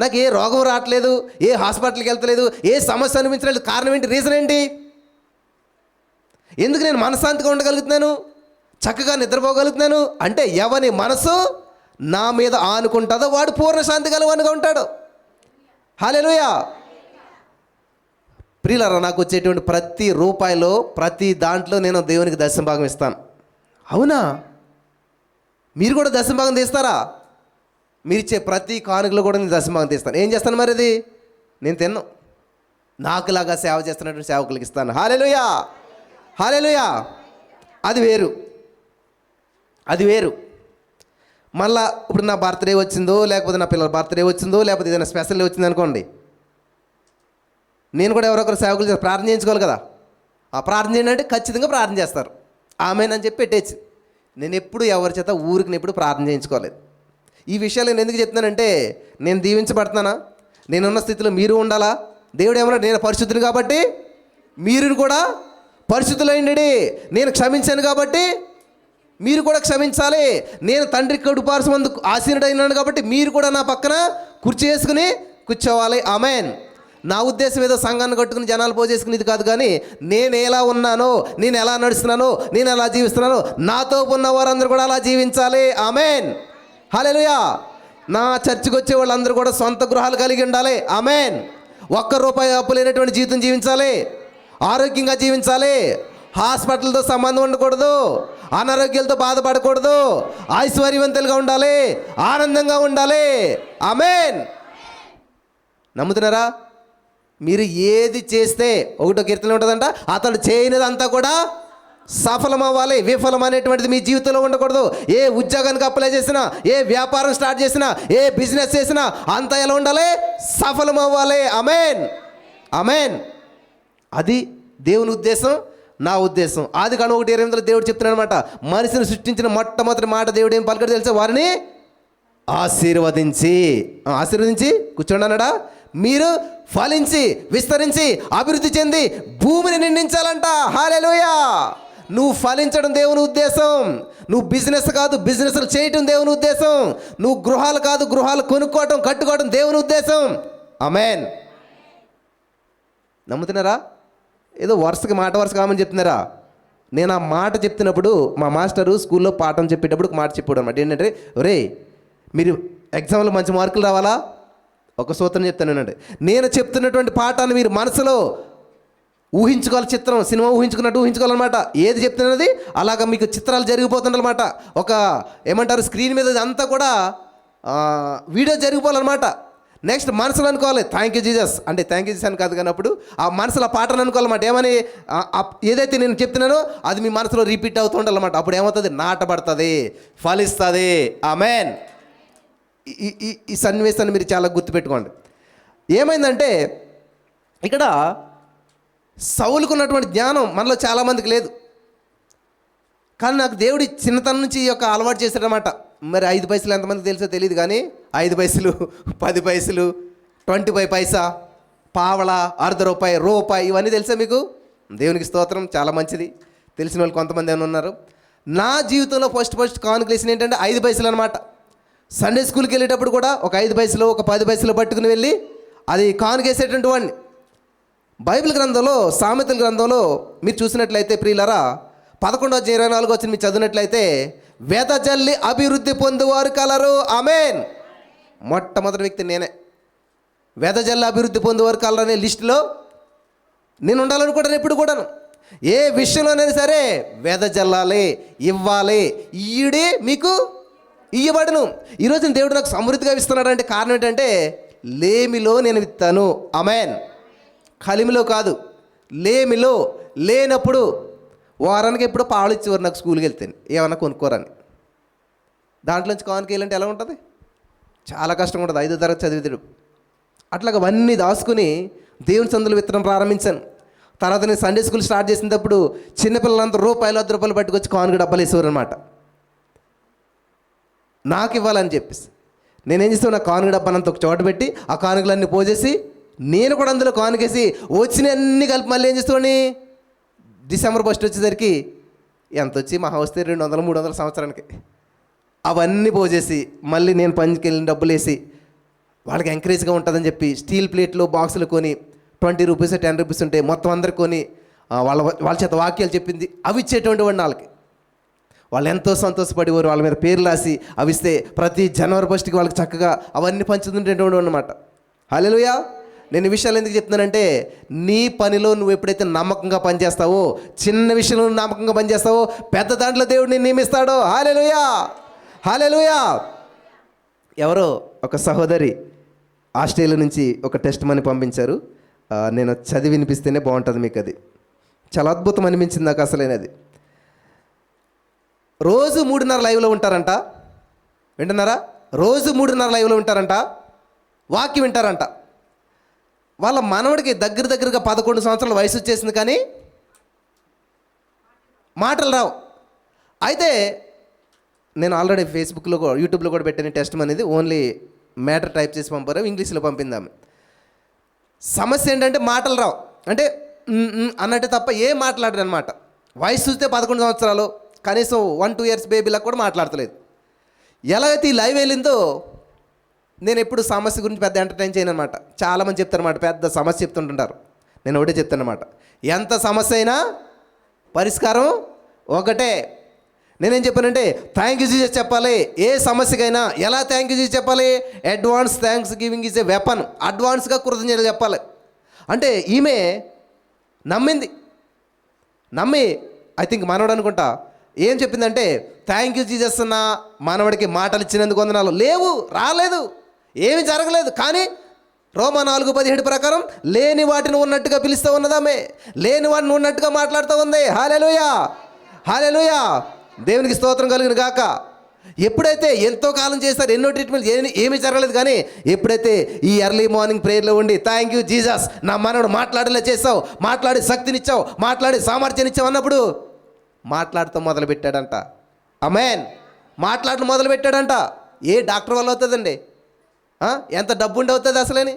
నాకు ఏ రోగం రావట్లేదు, ఏ హాస్పిటల్కి వెళ్తలేదు, ఏ సమస్య అనిపించలేదు. కారణం ఏంటి? రీజన్ ఏంటి? ఎందుకు నేను మనశ్శాంతిగా ఉండగలుగుతున్నాను, చక్కగా నిద్రపోగలుగుతున్నాను అంటే ఎవని మనసు నా మీద ఆనుకుంటుందో వాడు పూర్ణ శాంతి గలవానిగా ఉంటాడు. హల్లెలూయా. ప్రియులారా, నాకు వచ్చేటువంటి ప్రతి రూపాయిలో ప్రతి దాంట్లో నేను దేవునికి దశమ భాగం ఇస్తాను. అవునా? మీరు కూడా దశమ భాగం తీస్తారా? మీరు ఇచ్చే ప్రతి కానుకలో కూడా నేను దశమ భాగం తీస్తాను. ఏం చేస్తాను మరి? అది నేను తిన్నాను, నాకులాగా సేవ చేస్తున్నటువంటి సేవకులకి ఇస్తాను. హల్లెలూయా, హల్లెలూయా. అది వేరు, అది వేరు. మళ్ళా ఇప్పుడు నా బర్త్డే వచ్చిందో, లేకపోతే నా పిల్లల బర్త్డే వచ్చిందో, లేకపోతే ఏదైనా స్పెషల్ వచ్చింది అనుకోండి, నేను కూడా ఎవరొకరు సేవకులు ప్రార్థన చేయించుకోవాలి కదా. ఆ ప్రార్థన చేయండి అంటే ఖచ్చితంగా ప్రార్థన చేస్తారు. ఆమెన్ అని చెప్పి పెట్టేసి, నేను ఎప్పుడు ఎవరి చేత ఊరికి ఎప్పుడు ప్రార్థన చేయించుకోలేదు. ఈ విషయాలు నేను ఎందుకు చెప్తున్నానంటే, నేను దీవించబడుతున్నానా, నేనున్న స్థితిలో మీరు ఉండాలా. దేవుడు ఏమన్నా, నేను పరిశుద్ధుని కాబట్టి మీరు కూడా పరిశుద్ధులైండి, నేను క్షమించాను కాబట్టి మీరు కూడా క్షమించాలి, నేను తండ్రి కడుపార్సమందు ఆసీనుడైనాను కాబట్టి మీరు కూడా నా పక్కన కుర్చీ వేసుకుని కూర్చోవాలి. ఆమెన్. నా ఉద్దేశం ఏదో సంఘాన్ని కట్టుకుని జనాలు పోజేసుకునేది కాదు, కానీ నేను ఎలా ఉన్నానో, నేను ఎలా నడుస్తున్నానో, నేను ఎలా జీవిస్తున్నానో, నాతో ఉన్న వారందరూ కూడా అలా జీవించాలి. ఆమెన్, హల్లెలూయా. నా చర్చికి వచ్చే వాళ్ళందరూ కూడా సొంత గృహాలు కలిగి ఉండాలి. ఆమెన్. ₹1 అప్పు లేనటువంటి జీవితం జీవించాలి, ఆరోగ్యంగా జీవించాలి, హాస్పిటల్తో సంబంధం ఉండకూడదు, అనారోగ్యాలతో బాధపడకూడదు, ఐశ్వర్యవంతులుగా ఉండాలి, ఆనందంగా ఉండాలి. ఆమెన్. నమ్ముతున్నారా? మీరు ఏది చేస్తే, 1వ కీర్తన ఉంటుందంట, అతడు చేయనిదంతా కూడా సఫలం అవ్వాలి. విఫలం అనేటువంటిది మీ జీవితంలో ఉండకూడదు. ఏ ఉద్యోగానికి అప్లై చేసినా, ఏ వ్యాపారం స్టార్ట్ చేసినా, ఏ బిజినెస్ చేసినా అంతా ఎలా ఉండాలి? సఫలం అవ్వాలి. Amen, amen. అది దేవుని ఉద్దేశం, నా ఉద్దేశం. ఆదికాండం 1:28 దేవుడు చెప్తున్నాడు అనమాట, మనిషిని సృష్టించిన మొట్టమొదటి మాట దేవుడు ఏం పలికాడు తెలుసా? వారిని ఆశీర్వదించి కూర్చోండి అన్నాడా? మీరు ఫలించి, విస్తరించి, అభివృద్ధి చెంది భూమిని నిండించాలంట. హల్లెలూయా. నువ్వు ఫలించడం దేవుని ఉద్దేశం. నువ్వు బిజినెస్ కాదు, బిజినెస్లు చేయటం దేవుని ఉద్దేశం. నువ్వు గృహాలు కాదు, గృహాలు కొనుక్కోవటం, కట్టుకోవడం దేవుని ఉద్దేశం. ఆమెన్. నమ్ముతున్నారా? ఏదో మాట వరుస కామని చెప్తున్నారా? నేను ఆ మాట చెప్తున్నప్పుడు మా మాస్టరు స్కూల్లో పాఠం చెప్పేటప్పుడు ఒక మాట చెప్పాడు అనమాట. ఏంటంటే, ఒరే మీరు ఎగ్జామ్లో మంచి మార్కులు రావాలా? ఒక సూత్రం చెప్తానండి. నేను చెప్తున్నటువంటి పాఠాన్ని మీరు మనసులో ఊహించుకోవాలి. చిత్రం, సినిమా ఊహించుకున్నట్టు ఊహించుకోవాలన్నమాట. ఏది చెప్తున్నది అలాగ మీకు చిత్రాలు జరిగిపోతుందన్నమాట. ఒక ఏమంటారు, స్క్రీన్ మీద అంతా కూడా వీడియో జరిగిపోవాలన్నమాట. నెక్స్ట్ మనసులో అనుకోవాలి, థ్యాంక్ యూ జీసస్ అంటే థ్యాంక్ యూ జీసస్ అని కాదు, కానీ అప్పుడు ఆ మనసులో పాటను అనుకోవాలన్నమాట. ఏమని, ఏదైతే నేను చెప్తున్నానో అది మీ మనసులో రిపీట్ అవుతూ ఉండాలన్నమాట. అప్పుడు ఏమవుతుంది? నాటబడుతుంది, ఫలిస్తుంది. ఆమెన్. ఈ సన్నివేశాన్ని మీరు చాలా గుర్తుపెట్టుకోండి. ఏమైందంటే, ఇక్కడ సౌలుకు ఉన్నటువంటి జ్ఞానం మనలో చాలామందికి లేదు, కానీ నాకు దేవుడి చిన్నతనం నుంచి ఈ యొక్క అలవాటు చేశాడనమాట. మరి 5 పైసలు ఎంతమందికి తెలుసో తెలియదు, కానీ 5 పైసలు, 10 పైసలు, 25 పైసా, పావళ, ₹1/2, రూపాయి, ఇవన్నీ తెలుసా మీకు? దేవునికి స్తోత్రం, చాలా మంచిది. తెలిసిన వాళ్ళు కొంతమంది ఏమైనా ఉన్నారు. నా జీవితంలో ఫస్ట్ కానుకలేసిన ఏంటంటే 5 పైసలు అనమాట. సండే స్కూల్కి వెళ్ళేటప్పుడు కూడా ఒక 5 పైసలు, ఒక 10 పైసలు పట్టుకుని వెళ్ళి అది కానుకేసేటువంటి వాడిని. బైబిల్ గ్రంథంలో, సామెతల గ్రంథంలో మీరు చూసినట్లయితే ప్రియులారా, 11:24 మీరు చదివినట్లయితే, వెదజల్లి అభివృద్ధి పొందువారు కలరు. ఆమెన్. మొట్టమొదటి వ్యక్తి నేనే. వెదజల్లి అభివృద్ధి పొందువారు కలరు అనే లిస్టులో నేను ఉండాలనుకుంటాను ఎప్పుడు కూడాను. ఏ విషయంలోనైనా సరే వెదజల్లాలి, ఇవ్వాలి. ఈడే మీకు ఇయ్యబడును. ఈరోజు దేవుడు నాకు సమృద్ధిగా ఇస్తున్నాడంటే కారణం ఏంటంటే, లేమిలో నేను విత్తాను. ఆమెన్. కలిమిలో కాదు, లేమిలో. లేనప్పుడు వారానికి ఎప్పుడో పాలు ఇచ్చేవారు నాకు స్కూల్కి వెళ్తే, ఏమన్నా కొనుక్కోరని. దాంట్లోంచి కానుకేయాలంటే ఎలా ఉంటుంది? చాలా కష్టంగా ఉంటుంది. 5వ తరగతి చదివేది. అట్లాగా అవన్నీ దాచుకుని దేవుని సందులు విత్తనం ప్రారంభించాను. తర్వాత నేను సండే స్కూల్ స్టార్ట్ చేసినప్పుడు చిన్నపిల్లలంతా ₹1, ₹10 పట్టుకొచ్చి కానుక డబ్బాలు వేసేవారు అనమాట, నాకు ఇవ్వాలని చెప్పేసి. నేనేం చేస్తాను, నా కానుక డబ్బానంత ఒక చోట పెట్టి ఆ కానుకలన్నీ పోసేసి నేను కూడా అందులో కానుకేసి వచ్చినవన్నీ కలిపి మళ్ళీ ఏం చేస్తామని, డిసెంబర్ 1 వచ్చేసరికి ఎంత వచ్చి మహా వస్తే 200-300 సంవత్సరానికి అవన్నీ పోసేసి మళ్ళీ నేను పనికి వెళ్ళిన డబ్బులు వేసి వాళ్ళకి ఎంకరేజ్గా ఉంటుందని చెప్పి స్టీల్ ప్లేట్లో బాక్సులు కొని ₹20, ₹10 ఉంటే మొత్తం అందరికి కొని వాళ్ళ చేత వాక్యాలు చెప్పింది అవి ఇచ్చేటువంటి వాడిని. వాళ్ళకి వాళ్ళు ఎంతో సంతోషపడేవారు. వాళ్ళ మీద పేర్లు రాసి అవి ఇస్తే ప్రతి జనవరి 1కి వాళ్ళకి చక్కగా అవన్నీ పంచుతుంటేటువంటి అన్నమాట. హల్లెలూయా. నేను ఈ విషయాలు ఎందుకు చెప్తున్నానంటే, నీ పనిలో నువ్వు ఎప్పుడైతే నమ్మకంగా పనిచేస్తావో, చిన్న విషయంలో నమ్మకంగా పనిచేస్తావో, పెద్ద దాంట్లో దేవుడు నిన్ను నియమిస్తాడో. హల్లెలూయా, హల్లెలూయా. ఎవరో ఒక సహోదరి ఆస్ట్రేలియా నుంచి ఒక టెస్ట్ మనీ పంపించారు. నేను చదివి వినిపిస్తేనే బాగుంటుంది మీకు. అది చాలా అద్భుతం అనిపించింది నాకు అసలేనది. రోజు 3:30 లైవ్లో ఉంటారంట. వింటున్నారా? రోజు 3:30 లైవ్లో ఉంటారంట, వాక్యం వింటారంట. వాళ్ళ మనవడికి దగ్గరగా 11 సంవత్సరాల వయసు వచ్చేసింది, కానీ మాటలు రావు. అయితే నేను ఆల్రెడీ ఫేస్బుక్లో యూట్యూబ్లో కూడా పెట్టాను టెస్ట్ అనేది. ఓన్లీ మ్యాటర్ టైప్ చేసి పంపారు, ఇంగ్లీష్లో పంపిందాము. సమస్య ఏంటంటే మాటలు రావు, అంటే అన్నట్టు తప్ప ఏం మాట్లాడరు అనమాట. వయసు చూస్తే 11 సంవత్సరాలు, కనీసం 1-2 ఇయర్స్ బేబీలకు కూడా మాట్లాడతలేదు. ఎలాగైతే ఈ లైవ్ వెళ్ళిందో నేను ఎప్పుడు సమస్య గురించి పెద్ద ఎంటర్టైన్ చేయను అనమాట. చాలామంది చెప్తారన్నమాట, పెద్ద సమస్య చెప్తుంటుంటారు. నేను ఒకటే చెప్తానమాట, ఎంత సమస్య అయినా పరిష్కారం ఒకటే. నేనేం చెప్పానంటే థ్యాంక్ యూ జీసస్ చెప్పాలి. ఏ సమస్యకైనా ఎలా థ్యాంక్ యూ జీసస్ చెప్పాలి? Advance thanks giving is a weapon. అడ్వాన్స్గా కృతజ్ఞతలు చెప్పాలి. అంటే ఈమె నమ్మి ఐ థింక్ మనవడు అనుకుంటా ఏం చెప్పిందంటే, థ్యాంక్ యూ జీసస్ అన్న మనవడికి మాటలు ఇచ్చినందుకు వందనాలు. లేవు, రాలేదు, ఏమి జరగలేదు. కానీ రోమా 4:17 ప్రకారం లేని వాటిని ఉన్నట్టుగా పిలుస్తూ ఉన్నదామే, లేని వాటిని ఉన్నట్టుగా మాట్లాడుతూ ఉంది. హల్లెలూయా, హల్లెలూయా, దేవునికి స్తోత్రం కలుగును గాక. ఎప్పుడైతే ఎంతో కాలం చేస్తారు, ఎన్నో ట్రీట్మెంట్, ఏమీ జరగలేదు. కానీ ఎప్పుడైతే ఈ ఎర్లీ మార్నింగ్ ప్రేయర్లో ఉండి థ్యాంక్ యూ జీసస్, నా మనవడు మాట్లాడేలా చేసావు, మాట్లాడే శక్తినిచ్చావు, మాట్లాడే సామర్థ్యాన్ని ఇచ్చావు అన్నప్పుడు మాట్లాడటం మొదలుపెట్టాడంట. ఆమేన్. మాట్లాడటం మొదలుపెట్టాడంట. ఏ డాక్టర్ వల్ల అవుతుందండి? ఎంత డబ్బు ఉండి అవుతుంది అసలేని?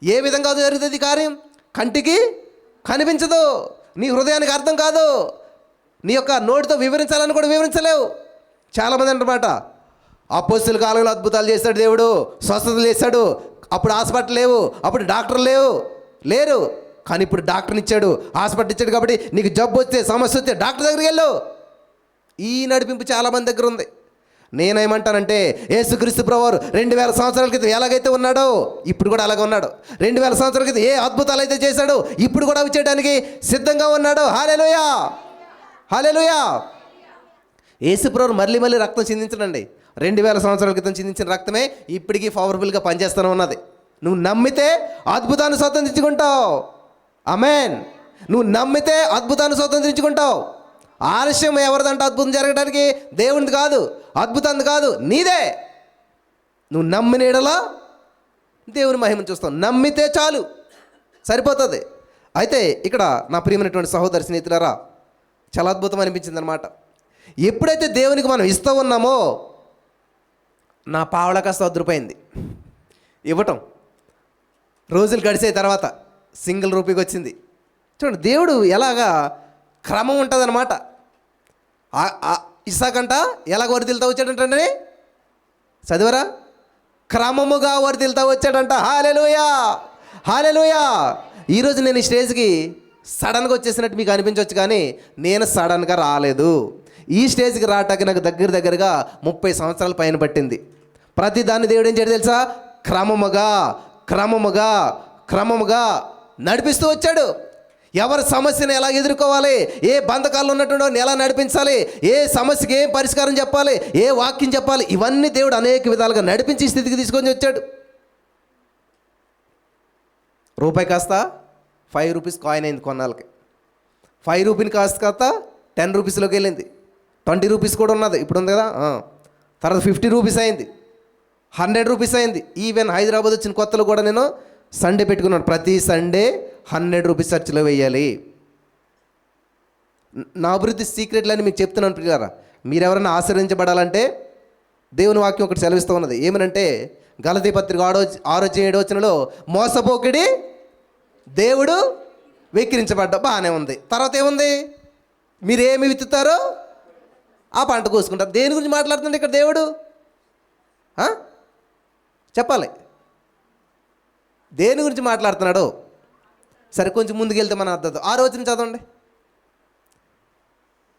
ఏ విధంగా జరుగుతుంది కార్యం? కంటికి కనిపించదు, నీ హృదయానికి అర్థం కాదు, నీ యొక్క నోటితో వివరించాలని కూడా వివరించలేవు. చాలామంది అంటారన్నమాట, అపోస్తలుల కాలంలో అద్భుతాలు చేశాడు దేవుడు, స్వస్థతలు చేశాడు, అప్పుడు హాస్పిటల్ లేవు, అప్పుడు డాక్టర్ లేరు. కానీ ఇప్పుడు డాక్టర్ని ఇచ్చాడు, హాస్పిటల్ ఇచ్చాడు. కాబట్టి నీకు జబ్బు వస్తే, సమస్య వస్తే డాక్టర్ దగ్గరికి వెళ్ళు. ఈ నడిపింపు చాలామంది దగ్గర ఉంది. నేనేమంటానంటే యేసుక్రీస్తు ప్రభువారు 2000 సంవత్సరాల క్రితం ఎలాగైతే ఉన్నాడో ఇప్పుడు కూడా అలాగే ఉన్నాడు. 2000 సంవత్సరాల క్రితం ఏ అద్భుతాలు అయితే చేశాడో ఇప్పుడు కూడా అవి చేయడానికి సిద్ధంగా ఉన్నాడు. హల్లెలూయా, హల్లెలూయా. యేసు ప్రభువు మళ్ళీ రక్తం చిందించడండి. 2000 సంవత్సరాల క్రితం చిందించిన రక్తమే ఇప్పటికీ పవర్ఫుల్గా పనిచేస్తూనే ఉన్నది. నువ్వు నమ్మితే అద్భుతాన్ని స్వతంత్రించుకుంటావు. ఆమేన్. నువ్వు నమ్మితే అద్భుతాన్ని స్వతంత్రించుకుంటావు. ఆలస్యం ఎవరిదంటే అద్భుతం జరగడానికి? దేవునిది కాదు, అద్భుతం కాదు, నీదే. నువ్వు నమ్మిన యెడల దేవుని మహిమను చూస్తావు. నమ్మితే చాలు, సరిపోతుంది. అయితే ఇక్కడ నా ప్రియమైనటువంటి సహోదరి స్నేహితులారా, చాలా అద్భుతం అనిపించింది అనమాట. ఎప్పుడైతే దేవునికి మనం ఇస్తూ ఉన్నామో, నా పావలా కాస్త అద్రుపోయింది ఇవ్వటం. రోజులు గడిచే తర్వాత సింగిల్ రూపీకి వచ్చింది. చూడండి, దేవుడు ఎలాగా క్రమం ఉంటుందన్నమాట. ఇసాకంట ఎలాగ వరిదిల్తా వచ్చాడంటే, చదివరా? క్రమముగా వరిదిల్తా వచ్చాడంట. హల్లెలూయా, హల్లెలూయా. ఈరోజు నేను ఈ స్టేజ్కి సడన్గా వచ్చేసినట్టు మీకు అనిపించవచ్చు, కానీ నేను సడన్గా రాలేదు. ఈ స్టేజ్కి రావటానికి నాకు దగ్గరగా 30 సంవత్సరాల పైన పట్టింది. ప్రతి దాన్ని దేవుడు ఏం చేయడం తెలుసా? క్రమముగా నడిపిస్తూ వచ్చాడు. ఎవరి సమస్యను ఎలా ఎదుర్కోవాలి, ఏ బంధకాల్లో ఉన్నటువంటి ఎలా నడిపించాలి, ఏ సమస్యకి ఏం పరిష్కారం చెప్పాలి, ఏ వాక్యం చెప్పాలి, ఇవన్నీ దేవుడు అనేక విధాలుగా నడిపించి స్థితికి తీసుకొని వచ్చాడు. రూపాయి కాస్త 5 రూపీస్ కాయిన్ అయింది కొన్నాళ్ళకి. 5 రూపీని కాస్త 10 రూపీస్లోకి వెళ్ళింది. 20 రూపీస్ కూడా ఉన్నది, ఇప్పుడు ఉంది కదా. తర్వాత 50 రూపీస్ అయింది, 100 రూపీస్ అయింది. ఈవెన్ హైదరాబాద్ వచ్చిన కొత్తలో కూడా నేను సండే పెట్టుకున్నాను. ప్రతి సండే 100 రూపీస్ చర్చిలో వేయాలి. నా అభివృద్ధి సీక్రెట్లు అని మీకు చెప్తున్నాను ప్రియులారా. మీరెవరైనా ఆశీర్వదించబడాలంటే దేవుని వాక్యం ఒకటి సెలవిస్తూ ఉన్నది. ఏమనంటే గలతీ పత్రిక 6:7 మోసపోకిడి దేవుడు వెక్కిరించబడ్డ. బాగానే ఉంది. తర్వాత ఏముంది? మీరు ఏమి విత్తుతారో ఆ పంట కోసుకుంటారు. దేని గురించి మాట్లాడుతుంది ఇక్కడ దేవుడు? చెప్పాలి, దేని గురించి మాట్లాడుతున్నాడు? సరే, కొంచెం ముందుకెళ్తే మన అర్థం. 6వ వచనం చదవండి.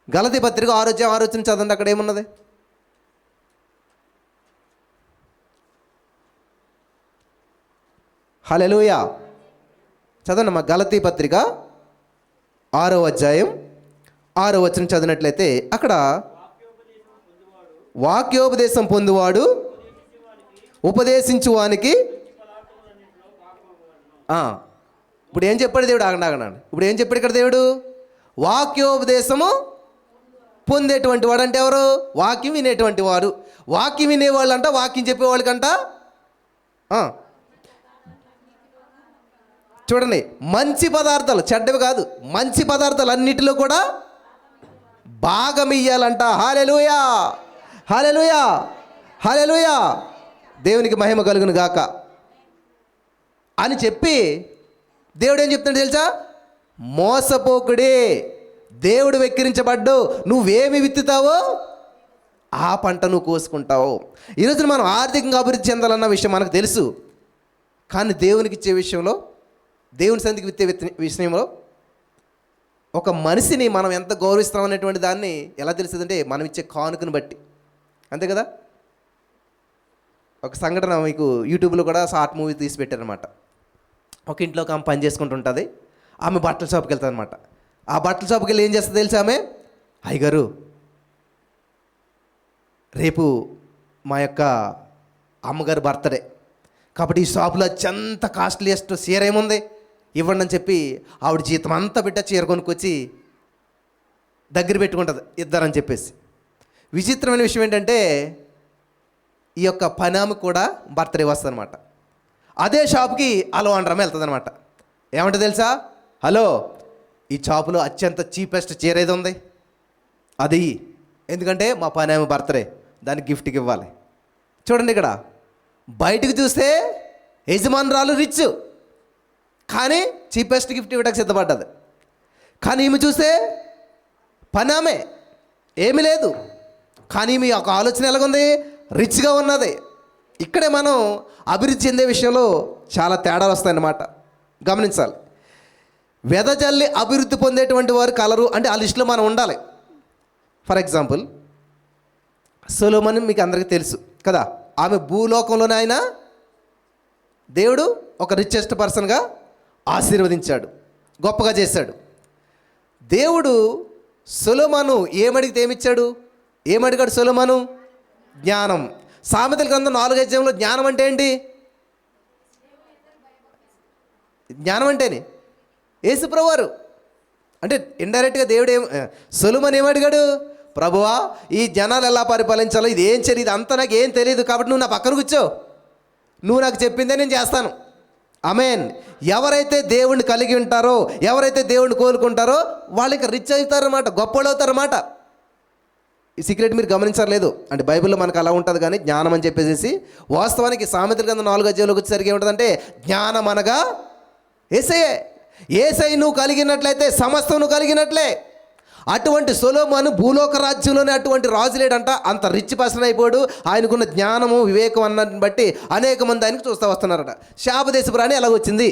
గలతీ పత్రిక 6వ వచనం చదవండి. అక్కడ ఏమున్నది? హల్లెలూయా. చదవండి మా గలతీ పత్రిక 6వ అధ్యాయం 6వ వచనం చదివినట్లయితే అక్కడ వాక్యోపదేశం పొందువాడు ఉపదేశించువానికి. ఇప్పుడు ఏం చెప్పాడు దేవుడు? ఆగండి. ఇప్పుడు ఏం చెప్పాడు ఇక్కడ దేవుడు? వాక్యోపదేశము పొందేటువంటి వాడు అంటే ఎవరు? వాక్యం వినేటువంటి వారు. వాక్యం వినేవాళ్ళు అంట, వాక్యం చెప్పేవాళ్ళకంట. చూడండి, మంచి పదార్థాలు, చెడ్డవి కాదు, మంచి పదార్థాలు అన్నిటిలో కూడా భాగం ఇయ్యాలంట. హల్లెలూయా, హల్లెలూయా, హల్లెలూయా. దేవునికి మహిమ కలుగును గాక అని చెప్పి దేవుడు ఏం చెప్తున్నాడు తెలుసా? మోసపోకుడే, దేవుడు వెక్కిరించబడ్డు. నువ్వేమి విత్తుతావో ఆ పంట నువ్వు కోసుకుంటావు. ఈరోజు మనం ఆర్థికంగా అభివృద్ధి చెందాలన్న విషయం మనకు తెలుసు. కానీ దేవునికి ఇచ్చే విషయంలో, దేవుని సన్నిధికి విత్తే విషయంలో ఒక మనిషిని మనం ఎంత గౌరవిస్తాం అనేటువంటి దాన్ని ఎలా తెలుస్తుందంటే మనం ఇచ్చే కానుకను బట్టి. అంతే కదా. ఒక సంఘటన మీకు యూట్యూబ్లో కూడా షార్ట్ మూవీ తీసి పెట్టారనమాట. ఒక ఇంట్లో ఒక ఆమె పని చేసుకుంటుంటుంది. ఆమె బట్టల షాప్కి వెళ్తుంది అనమాట. ఆ బట్టల షాప్కి వెళ్ళి ఏం చేస్తుంది తెలుసా ఆమె? అయ్యగారు, రేపు మా యొక్క అమ్మగారు బర్త్డే, కాబట్టి ఈ షాపులో అత్యంత కాస్ట్లీయెస్ట్ చీర ఏముంది ఇవ్వండి అని చెప్పి ఆవిడ జీతం అంతా బిడ్డ చీర కొనుక్కొచ్చి దగ్గర పెట్టుకుంటుంది ఇద్దరని చెప్పేసి. విచిత్రమైన విషయం ఏంటంటే ఈ యొక్క పనామె కూడా బర్త్డే వస్తుంది అనమాట. అదే షాప్కి హలో అనరమ్మ వెళ్తుంది అనమాట. ఏమంటే తెలుసా? హలో, ఈ షాపులో అత్యంత చీపెస్ట్ చీర ఏది ఉంది అది, ఎందుకంటే మా పనామె బర్త్డే, దానికి గిఫ్ట్కి ఇవ్వాలి. చూడండి, ఇక్కడ బయటకు చూస్తే యజమానురాలు రిచ్, కానీ చీపెస్ట్ గిఫ్ట్ ఇవ్వడానికి సిద్ధపడ్డది. కానీ ఈమె చూస్తే పనామె ఏమీ లేదు, కానీ మీ యొక్క ఆలోచన ఎలాగుంది? రిచ్గా ఉన్నది. ఇక్కడే మనం అభివృద్ధి చెందే విషయంలో చాలా తేడాలు వస్తాయన్నమాట. గమనించాలి. వెదజల్లి అభివృద్ధి పొందేటువంటి వారు కలరు అంటే ఆ లిస్టులో మనం ఉండాలి. ఫర్ ఎగ్జాంపుల్, సొలొమోను మీకు అందరికీ తెలుసు కదా. ఆమె భూలోకంలోనే ఆయన దేవుడు ఒక రిచెస్ట్ పర్సన్గా ఆశీర్వదించాడు, గొప్పగా చేశాడు. దేవుడు సొలొమోను ఏమడిగితే ఏమిచ్చాడు? ఏమడిగాడు సొలొమోను? జ్ఞానం. సామెతల గ్రంథం 4వ అధ్యాయంలో జ్ఞానం అంటే ఏంటి? జ్ఞానం అంటేనే యేసుప్రభువు వారు. అంటే ఇండైరెక్ట్గా దేవుడు సొలొమోను ఏమడిగాడు? ప్రభువా, ఈ జనాలు ఎలా పరిపాలించాలో ఇది ఏం తెలియదు, అంతా నాకు ఏం తెలియదు, కాబట్టి నువ్వు నా పక్కన కూర్చో, నువ్వు నాకు చెప్పిందే నేను చేస్తాను. ఆమేన్. ఎవరైతే దేవుణ్ణి కలిగి ఉంటారో, ఎవరైతే దేవుణ్ణి కోలుకుంటారో వాళ్ళకి రిచ్ అవుతారన్నమాట, గొప్పలు అవుతారన్నమాట. ఈ సీక్రెట్ మీరు గమనించలేదు అంటే బైబిల్లో మనకు అలా ఉంటుంది. కానీ జ్ఞానం అని చెప్పేసి వాస్తవానికి సామెతల గ్రంథం 4వ అధ్యాయంలోకి వచ్చేసరికి ఏముంటుందంటే జ్ఞానం అనగా యేసయ్యే. యేసయ్య నువ్వు కలిగినట్లయితే సమస్తం నువ్వు కలిగినట్లే. అటువంటి సొలొమోను భూలోక రాజ్యంలోనే అటువంటి రాజు లేడంట, అంత రిచ్ పర్సన్ అయిపోయాడు. ఆయనకున్న జ్ఞానము వివేకం అన్నని బట్టి అనేక మంది ఆయనకు చూస్తూ వస్తున్నారట. శాపదేశపు రాణి ఎలా వచ్చింది?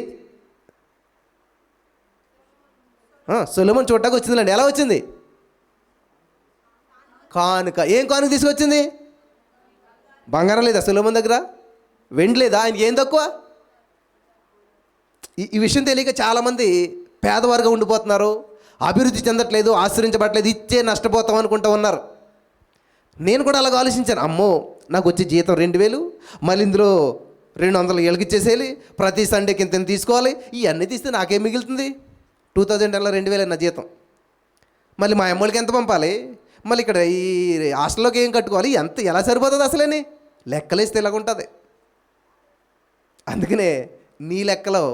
సొలొమోను చూడటానికి వచ్చిందిలేండి. ఎలా వచ్చింది? కానుక. ఏం కానుక తీసుకొచ్చింది? బంగారం లేదా సొలొమోను దగ్గర? వెండి లేదా? ఆయనకి ఏం తక్కువ? ఈ విషయం తెలియక చాలామంది పేదవారుగా ఉండిపోతున్నారు, అభివృద్ధి చెందట్లేదు, ఆశ్రయించబడట్లేదు, ఇచ్చే నష్టపోతాం అనుకుంటూ ఉన్నారు. నేను కూడా అలాగ ఆలోచించాను. అమ్మో, నాకు వచ్చే జీతం 2000, మళ్ళీ ఇందులో 200 ఎలగిచ్చేసేయాలి, ప్రతి సండేకి ఇంత తీసుకోవాలి, ఇవన్నీ తీస్తే నాకేం మిగులుతుంది? 2000 అలా 2000 నా జీతం. మళ్ళీ మా అమ్మోళ్ళకి ఎంత పంపాలి, మళ్ళీ ఇక్కడ ఈ హాస్టల్లోకి ఏం కట్టుకోవాలి, ఎంత ఎలా సరిపోతుంది అసలేని లెక్కలేస్తే ఇలాగుంటుంది. అందుకనే నీ లెక్కలో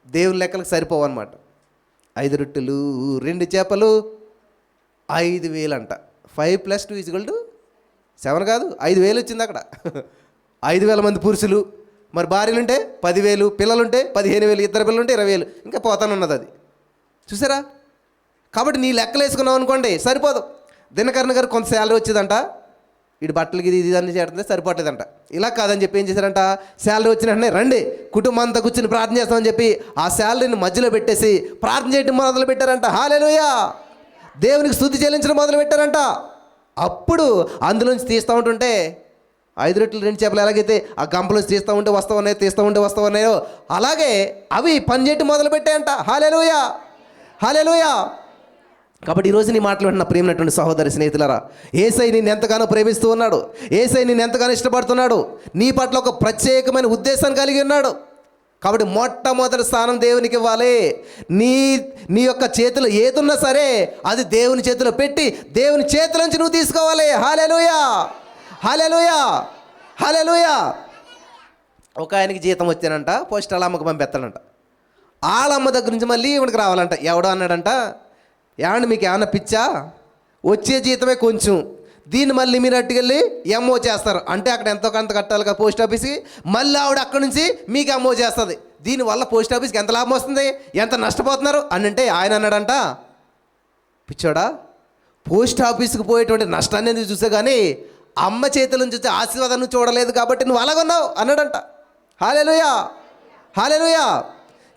దేవుని లెక్కలకు సరిపోవన్నమాట. 5 రొట్టెలు 2 చేపలు 5000 అంట. 5 + 2 = 7 కాదు, 5000 వచ్చింది అక్కడ. 5000 మంది పురుషులు, మరి భార్యలుంటే 10,000, పిల్లలుంటే 15,000, ఇద్దరు పిల్లలుంటే 20,000, ఇంకా పోతానున్నది అది. చూసారా? కాబట్టి నీ లెక్కలు వేసుకున్నావు అనుకోండి సరిపోదు. దినకరణ గారు కొంత శాలరీ వచ్చేదంట, వీడి బట్టలకి ఇది అన్నీ చేస్తుంది, సరిపోతుందంట. ఇలా కాదని చెప్పి ఏం చేశారంట, శాలరీ వచ్చిన వెంటనే రండి కుటుంబం అంతా కూర్చుని ప్రార్థన చేస్తామని చెప్పి ఆ శాలరీని మధ్యలో పెట్టేసి ప్రార్థన చేయడం మొదలు పెట్టారంట. హల్లెలూయా! దేవునికి స్తుతి చెల్లించడం మొదలు పెట్టారంట. అప్పుడు అందులోంచి తీస్తూ ఉంటుంటే 5 రొట్టెలు 2 చేపలు ఎలాగైతే ఆ గంపలోంచి తీస్తూ ఉంటే వస్తూ ఉన్నాయో అలాగే అవి పని చేయడం మొదలు పెట్టాయంట. హల్లెలూయా! హల్లెలూయా! కాబట్టి ఈరోజు నీ మాటలు వింటున్న ప్రియమైనటువంటి సహోదరి స్నేహితులారా, యేసయ్య నిన్ను ఎంతగానో ప్రేమిస్తూ ఉన్నాడు, యేసయ్య నిన్ను ఎంతగానో ఇష్టపడుతున్నాడు, నీ పట్ల ఒక ప్రత్యేకమైన ఉద్దేశాన్ని కలిగి ఉన్నాడు. కాబట్టి మొట్టమొదటి స్థానం దేవునికి ఇవ్వాలి. నీ యొక్క చేతిలో ఏదున్నా సరే అది దేవుని చేతిలో పెట్టి దేవుని చేతుల నుంచి నువ్వు తీసుకోవాలి. హల్లెలూయా! హల్లెలూయా! హల్లెలూయా! ఒక ఆయనకి జీతం వచ్చానంట, పోస్ట్ వాళ్ళ అమ్మకు పంపిస్తాడంట. వాళ్ళమ్మ దగ్గర నుంచి మళ్ళీ ఇవిడికి రావాలంట. ఎవడో అన్నాడంట, ఏమండి మీకు ఏమన్నా పిచ్చా, వచ్చే జీతమే కొంచెం, దీన్ని మళ్ళీ మీరు అట్టుకెళ్ళి ఎంఓ చేస్తారు అంటే అక్కడ ఎంతో కొంత కట్టాలి కదా పోస్ట్ ఆఫీస్కి, మళ్ళీ ఆవిడ అక్కడి నుంచి మీకు ఎంఓ చేస్తుంది. దీనివల్ల పోస్ట్ ఆఫీస్కి ఎంత లాభం వస్తుంది, ఎంత నష్టపోతున్నారు అని అంటే ఆయన అన్నాడంట, పిచ్చోడా, పోస్ట్ ఆఫీస్కి పోయేటువంటి నష్టాన్ని ఎందుకు చూసా కానీ అమ్మ చేతుల నుంచి వచ్చే ఆశీర్వాదం నువ్వు చూడలేదు కాబట్టి నువ్వు అలాగొన్నావు అన్నాడంట. హల్లెలూయా, హల్లెలూయా.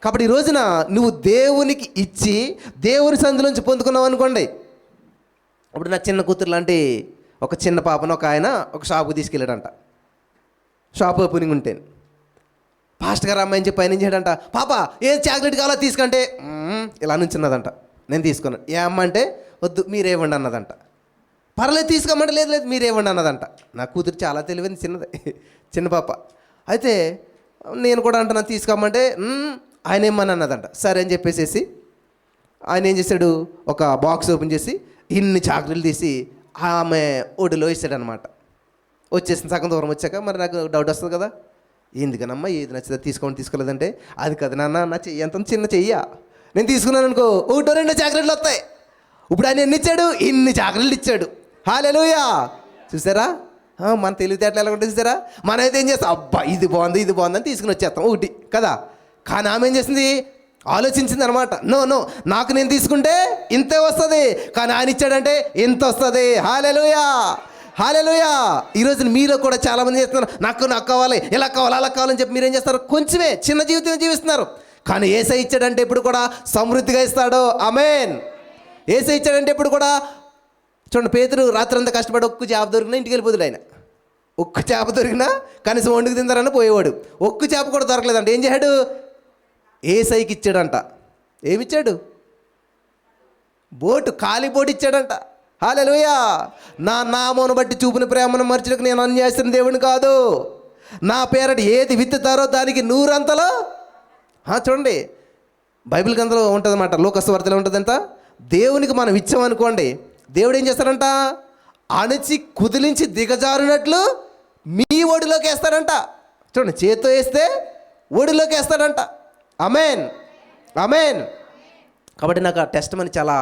కాబట్టి ఈ రోజున నువ్వు దేవునికి ఇచ్చి దేవుని సందులోంచి పొందుకున్నావు అనుకోండి. అప్పుడు నా చిన్న కూతురు లాంటి ఒక చిన్న పాపను ఒక ఆయన ఒక షాపుకి తీసుకెళ్ళాడంట. షాప్ ఓపెనింగ్ ఉంటే పాస్టర్ గారు అమ్మాయిని చెప్పి ఆయన ఏం చేయడంట, పాప ఏం చాక్లెట్ కావాలో తీసుకుంటే ఇలా నుంచున్నదంట. నేను తీసుకున్నాను. ఏ అమ్మ అంటే వద్దు మీరేవ్వండి అన్నదంట. పర్లేదు తీసుకోమంటే లేదు లేదు మీరేవ్వండి అన్నదంట. నా కూతురు చాలా తెలివైంది, చిన్నది, చిన్న పాప. అయితే నేను కూడా అంటున్నాను తీసుకోమంటే ఆయన ఏమని అన్నదంట. సరే అని చెప్పేసేసి ఆయన ఏం చేశాడు, ఒక బాక్స్ ఓపెన్ చేసి ఇన్ని చాక్లెట్లు తీసి ఆమె ఒడిలో వేసాడనమాట. వచ్చేసింది సగం దూరం వచ్చాక మరి నాకు డౌట్ వస్తుంది కదా, ఎందుకనమ్మా ఏది నచ్చితే తీసుకోలేదంటే, అది కదా నాన్న నా చెయ్యి ఎంత చిన్న చెయ్యా, నేను తీసుకున్నాను అనుకో 1-2 చాక్లెట్లు వస్తాయి. ఇప్పుడు ఆయన ఎన్ని ఇచ్చాడు, ఇన్ని చాక్లెట్లు ఇచ్చాడు. హల్లెలూయా. చూసారా మన తెలివితేటలు ఎలా ఉంటుంది చూసారా. మనమైతే ఏం చేస్తాం, అబ్బా ఇది బాగుంది ఇది బాగుంది అని తీసుకుని వచ్చేస్తాం ఒకటి కదా. కానీ ఆమె ఏం చేసింది, ఆలోచించింది అనమాట. నో నాకు నేను తీసుకుంటే ఇంతే వస్తుంది, కానీ ఆయన ఇచ్చాడంటే ఇంత వస్తుంది. హల్లెలూయా, హల్లెలూయా. ఈరోజు మీలో కూడా చాలామంది చేస్తున్నారు, నాకు కావాలి ఇలా కావాలి అలా కావాలని చెప్పి మీరేం చేస్తారు, కొంచెమే చిన్న జీవితం జీవిస్తున్నారు. కానీ యేసయ్య ఇచ్చాడంటే ఇప్పుడు కూడా సమృద్ధిగా ఇస్తాడు. ఆమేన్. యేసయ్య ఇచ్చాడంటే ఇప్పుడు కూడా చూడండి, పేతురు రాత్రి అంతా కష్టపడి ఒక్క చేప దొరికినా ఇంటికి వెళ్ళిపోతాడు ఆయన. ఒక్క చేప దొరికినా కనీసం వండుకు తిందారని పోయేవాడు. ఒక్క చేప కూడా దొరకలేదంట. ఏం చేశాడు, యేసయ్యకి ఇచ్చాడంట. ఏమిచ్చాడు, బోటు, ఖాళీ బోటు ఇచ్చాడంట. హల్లెలూయా. నా నామమును బట్టి చూపిన ప్రేమను మర్చుటకు నేను అన్యాయస్తున్న దేవుని కాదు, నా పేరట ఏది విత్తుతారో దానికి 100 చూడండి బైబిల్ గ్రంథంలో ఉంటుంది అన్నమాట. లోకస్ వార్తలో ఉంటుందంట, దేవునికి మనం ఇచ్చామనుకోండి, దేవుడు ఏం చేస్తాడంట, అణచి కుదిలించి దిగజారునట్లు మీ ఒడిలోకి వేస్తాడంట. చూడండి, చేత్తో వేస్తే ఒడిలోకి వేస్తాడంట. ఆమేన్, ఆమేన్. కాబట్టి నాకు ఆ టెస్ట్ మని చాలా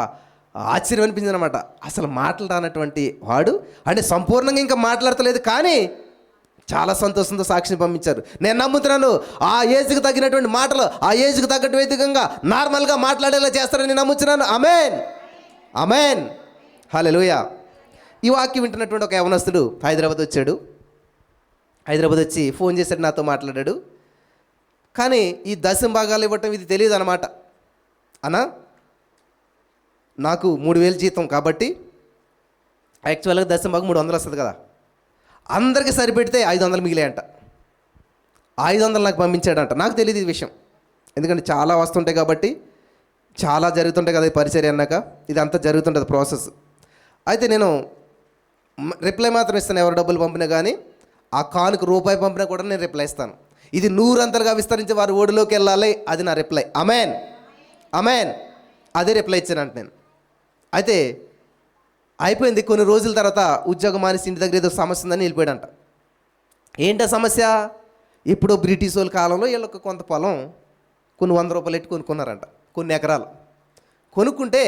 ఆశ్చర్యం అనిపించింది అనమాట. అసలు మాటలు రానటువంటి వాడు అంటే సంపూర్ణంగా ఇంకా మాట్లాడతలేదు, కానీ చాలా సంతోషంతో సాక్షిని పంపించారు. నేను నమ్ముతున్నాను ఆ ఏజ్కి తగినటువంటి మాటలు ఆ ఏజ్కి తగ్గట్టు విధంగా నార్మల్గా మాట్లాడేలా చేస్తారని నమ్ముతున్నాను. ఆమేన్, ఆమేన్, హల్లెలూయా. ఈ వాక్యం వింటున్నటువంటి ఒక యవనస్తుడు హైదరాబాద్ వచ్చాడు. హైదరాబాద్ వచ్చి ఫోన్ చేశాడు, నాతో మాట్లాడాడు. కానీ ఈ దశం భాగాలు ఇవ్వటం ఇది తెలియదు అనమాట. అన్నా నాకు 3000 జీతం కాబట్టి యాక్చువల్గా దశం భాగం 300 వస్తుంది కదా, అందరికీ సరిపెడితే 500 మిగిలాయంట. 500 నాకు పంపించాడంట. నాకు తెలియదు ఈ విషయం, ఎందుకంటే చాలా వస్తుంటాయి కాబట్టి, చాలా జరుగుతుంటాయి కదా ఈ పరిచర్య అన్నాక, ఇదంతా జరుగుతుంటుంది ప్రాసెస్. అయితే నేను రిప్లై మాత్రం ఇస్తాను, ఎవరు డబ్బులు పంపినా కానీ. ఆ కానుకు రూపాయి పంపినా కూడా నేను రిప్లై ఇస్తాను. ఇది 100 విస్తరించి వారి ఓడిలోకి వెళ్ళాలి, అది నా రిప్లై. ఆమేన్, ఆమేన్. అదే రిప్లై ఇచ్చానంట నేను. అయితే అయిపోయింది. కొన్ని రోజుల తర్వాత ఉద్యోగం మానేసి ఇంటి దగ్గర ఏదో సమస్య ఉందని వెళ్ళిపోయాడంట. ఏంటో సమస్య, ఇప్పుడు బ్రిటిష్ వాళ్ళ కాలంలో వీళ్ళకి కొంత పొలం కొన్ని 100 రూపాయలు ఎట్టి కొనుక్కున్నారంట, కొన్ని ఎకరాలు కొనుక్కుంటే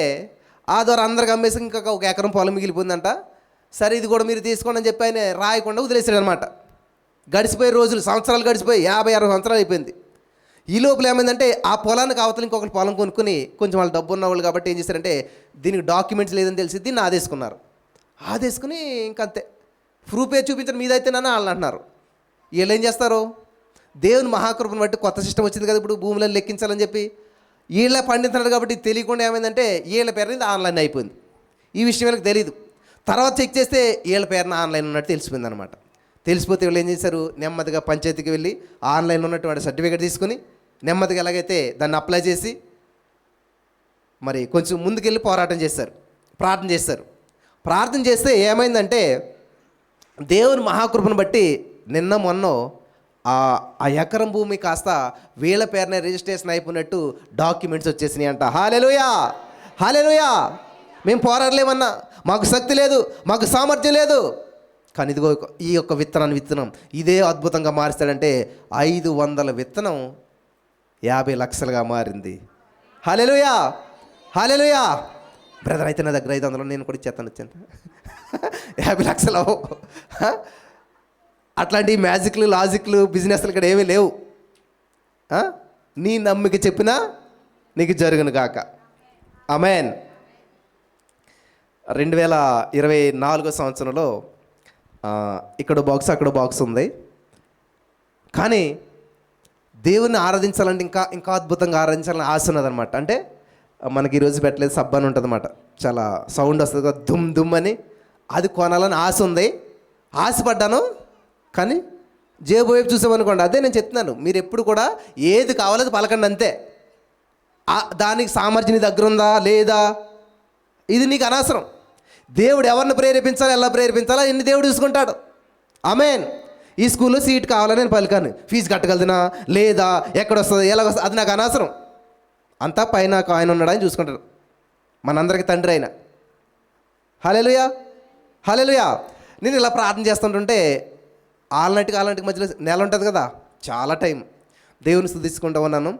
ఆ ద్వారా అందరికి అమ్మేసి ఇంకా 1 ఎకరం పొలం మిగిలిపోయిందంట. సరే ఇది కూడా మీరు తీసుకోండి అని చెప్పి ఆయన రాయకుండా వదిలేసాడు అనమాట. గడిచిపోయే రోజులు, సంవత్సరాలు గడిచిపోయి 50-60 సంవత్సరాలు అయిపోయింది. ఈ లోపల ఏమైందంటే ఆ పొలానికి అవతల ఇంకొకటి పొలం కొనుక్కుని, కొంచెం వాళ్ళు డబ్బు ఉన్నవాళ్ళు కాబట్టి ఏం చేశారంటే దీనికి డాక్యుమెంట్స్ లేదని తెలిసి దీన్ని ఆదేసుకున్నారు. ఆదేసుకుని ఇంకంతే, ప్రూఫే చూపించండి మీదైతే నన్ను వాళ్ళు అంటున్నారు. వీళ్ళు ఏం చేస్తారు, దేవుని మహాకృపను బట్టి కొత్త సిస్టమ్ వచ్చింది కదా ఇప్పుడు భూములను లెక్కించాలని చెప్పి, వీళ్ళే పండితున్నారు కాబట్టి తెలియకుండా ఏమైందంటే వీళ్ళ పేరుని ఆన్లైన్ అయిపోయింది. ఈ విషయం వీళ్ళకి తెలియదు. తర్వాత చెక్ చేస్తే వీళ్ళ పేరున ఆన్లైన్ ఉన్నట్టు తెలిసిపోయింది అనమాట. తెలిసిపోతే వీళ్ళు ఏం చేశారు, నెమ్మదిగా పంచాయతీకి వెళ్ళి ఆన్లైన్లో ఉన్నటువంటి సర్టిఫికేట్ తీసుకుని నెమ్మదిగా ఎలాగైతే దాన్ని అప్లై చేసి మరి కొంచెం ముందుకెళ్ళి పోరాటం చేశారు, ప్రార్థన చేశారు. ప్రార్థన చేస్తే ఏమైందంటే దేవుని మహాకృపను బట్టి నిన్న మొన్న ఆ ఎకరం భూమి కాస్త వీళ్ళ పేరునే రిజిస్ట్రేషన్ అయిపోయినట్టు డాక్యుమెంట్స్ వచ్చేసినాయి అంట. హల్లెలూయా, హల్లెలూయా. మేము పోరాడలేమన్నా, మాకు శక్తి లేదు, మాకు సామర్థ్యం లేదు, కానీ ఇదిగో ఈ యొక్క విత్తనం ఇదే అద్భుతంగా మారుస్తాడంటే 500 విత్తనం 50 లక్షలుగా మారింది. హల్లెలూయా, హల్లెలూయా. బ్రదర్ అయితే నా దగ్గర 500 నేను కూడా ఇచ్చేస్తాను, వచ్చాను 50 లక్షలు. అట్లాంటి మ్యాజిక్లు లాజిక్లు బిజినెస్లు ఇక్కడ ఏమీ లేవు. నీ నమ్మిక చెప్పినా నీకు జరుగును గాక. ఆమేన్. 2024 సంవత్సరంలో ఇక్కడ బాక్స్ అక్కడ బాక్స్ ఉంది. కానీ దేవుణ్ణి ఆరాధించాలంటే ఇంకా ఇంకా అద్భుతంగా ఆరాధించాలని ఆశ ఉన్నదనమాట. అంటే మనకి ఈరోజు పెట్టలేదు సబ్బు అని ఉంటుంది అనమాట, చాలా సౌండ్ వస్తుంది కదా, దుమ్ దుమ్ అని. అది కొనాలని ఆశ ఉంది, ఆశపడ్డాను. కానీ జేబు వైపు చూసామనుకోండి, అదే నేను చెప్తున్నాను, మీరు ఎప్పుడు కూడా ఏది కావాలో అది పలకండి అంతే. దానికి సామర్థ్యం నీ దగ్గర ఉందా లేదా ఇది నీకు అనవసరం. దేవుడు ఎవరిని ప్రేరేపించాలి, ఎలా ప్రేరేపించాలో ఎన్ని దేవుడు చూసుకుంటాడు. ఆమేన్. ఈ స్కూల్లో సీట్ కావాలని నేను పలికాను, ఫీజు కట్టగలదునా లేదా, ఎక్కడ వస్తుంది, ఎలా వస్తుంది, అది నాకు అనవసరం. అంతా పైన ఆయన ఉన్నాడని చూసుకుంటాడు, మనందరికీ తండ్రి అయిన. హల్లెలూయా, హల్లెలూయా. నేను ఇలా ప్రార్థన చేస్తుంటుంటే ఆల్నటికి మధ్యలో నెల ఉంటుంది కదా, చాలా టైం దేవుని స్తుతించుకుంటూ ఉన్నాను.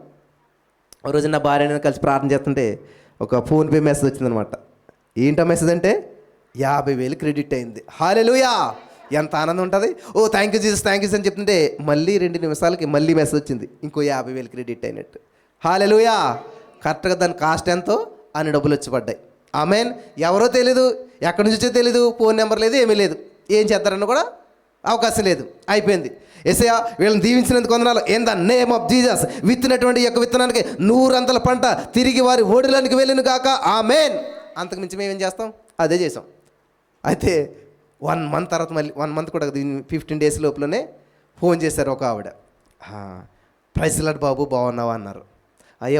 ఒక రోజు నా భార్యని కలిసి ప్రార్థన చేస్తుంటే ఒక ఫోన్పే మెసేజ్ వచ్చిందనమాట. ఏంటో మెసేజ్ అంటే 50,000 క్రెడిట్ అయింది. హల్లెలూయా, ఎంత ఆనందం ఉంటుంది. Oh thank you Jesus, thank you అని చెప్తుంటే మళ్ళీ 2 నిమిషాలకి మళ్ళీ మెసేజ్ వచ్చింది, ఇంకో 50,000 క్రెడిట్ అయినట్టు. హల్లెలూయా. కరెక్ట్గా దాని కాస్ట్ ఎంతో అన్ని డబ్బులు వచ్చి పడ్డాయి. ఆమేన్. ఎవరో తెలీదు, ఎక్కడి నుంచి వచ్చో తెలీదు, ఫోన్ నెంబర్ లేదు, ఏమీ లేదు, ఏం చేస్తారన్న కూడా అవకాశం లేదు. అయిపోయింది. యేసయ్యా వీళ్ళని దీవించినందుకు వందనాలు, in the name of Jesus. విత్తినటువంటి యొక్క విత్తనానికి 100 పంట తిరిగి వారి ఓడిలోనికి వెళ్ళిన కాక. ఆమేన్. అంతకు మించి మేమేం చేస్తాం, అదే చేసాం. అయితే 1 మంత్ తర్వాత మళ్ళీ 1 మంత్ కూడా 15 డేస్ లోపలనే ఫోన్ చేశారు ఒక ఆవిడ. ప్రైజ్ లార్డ్ బాబు, బాగున్నావా అన్నారు.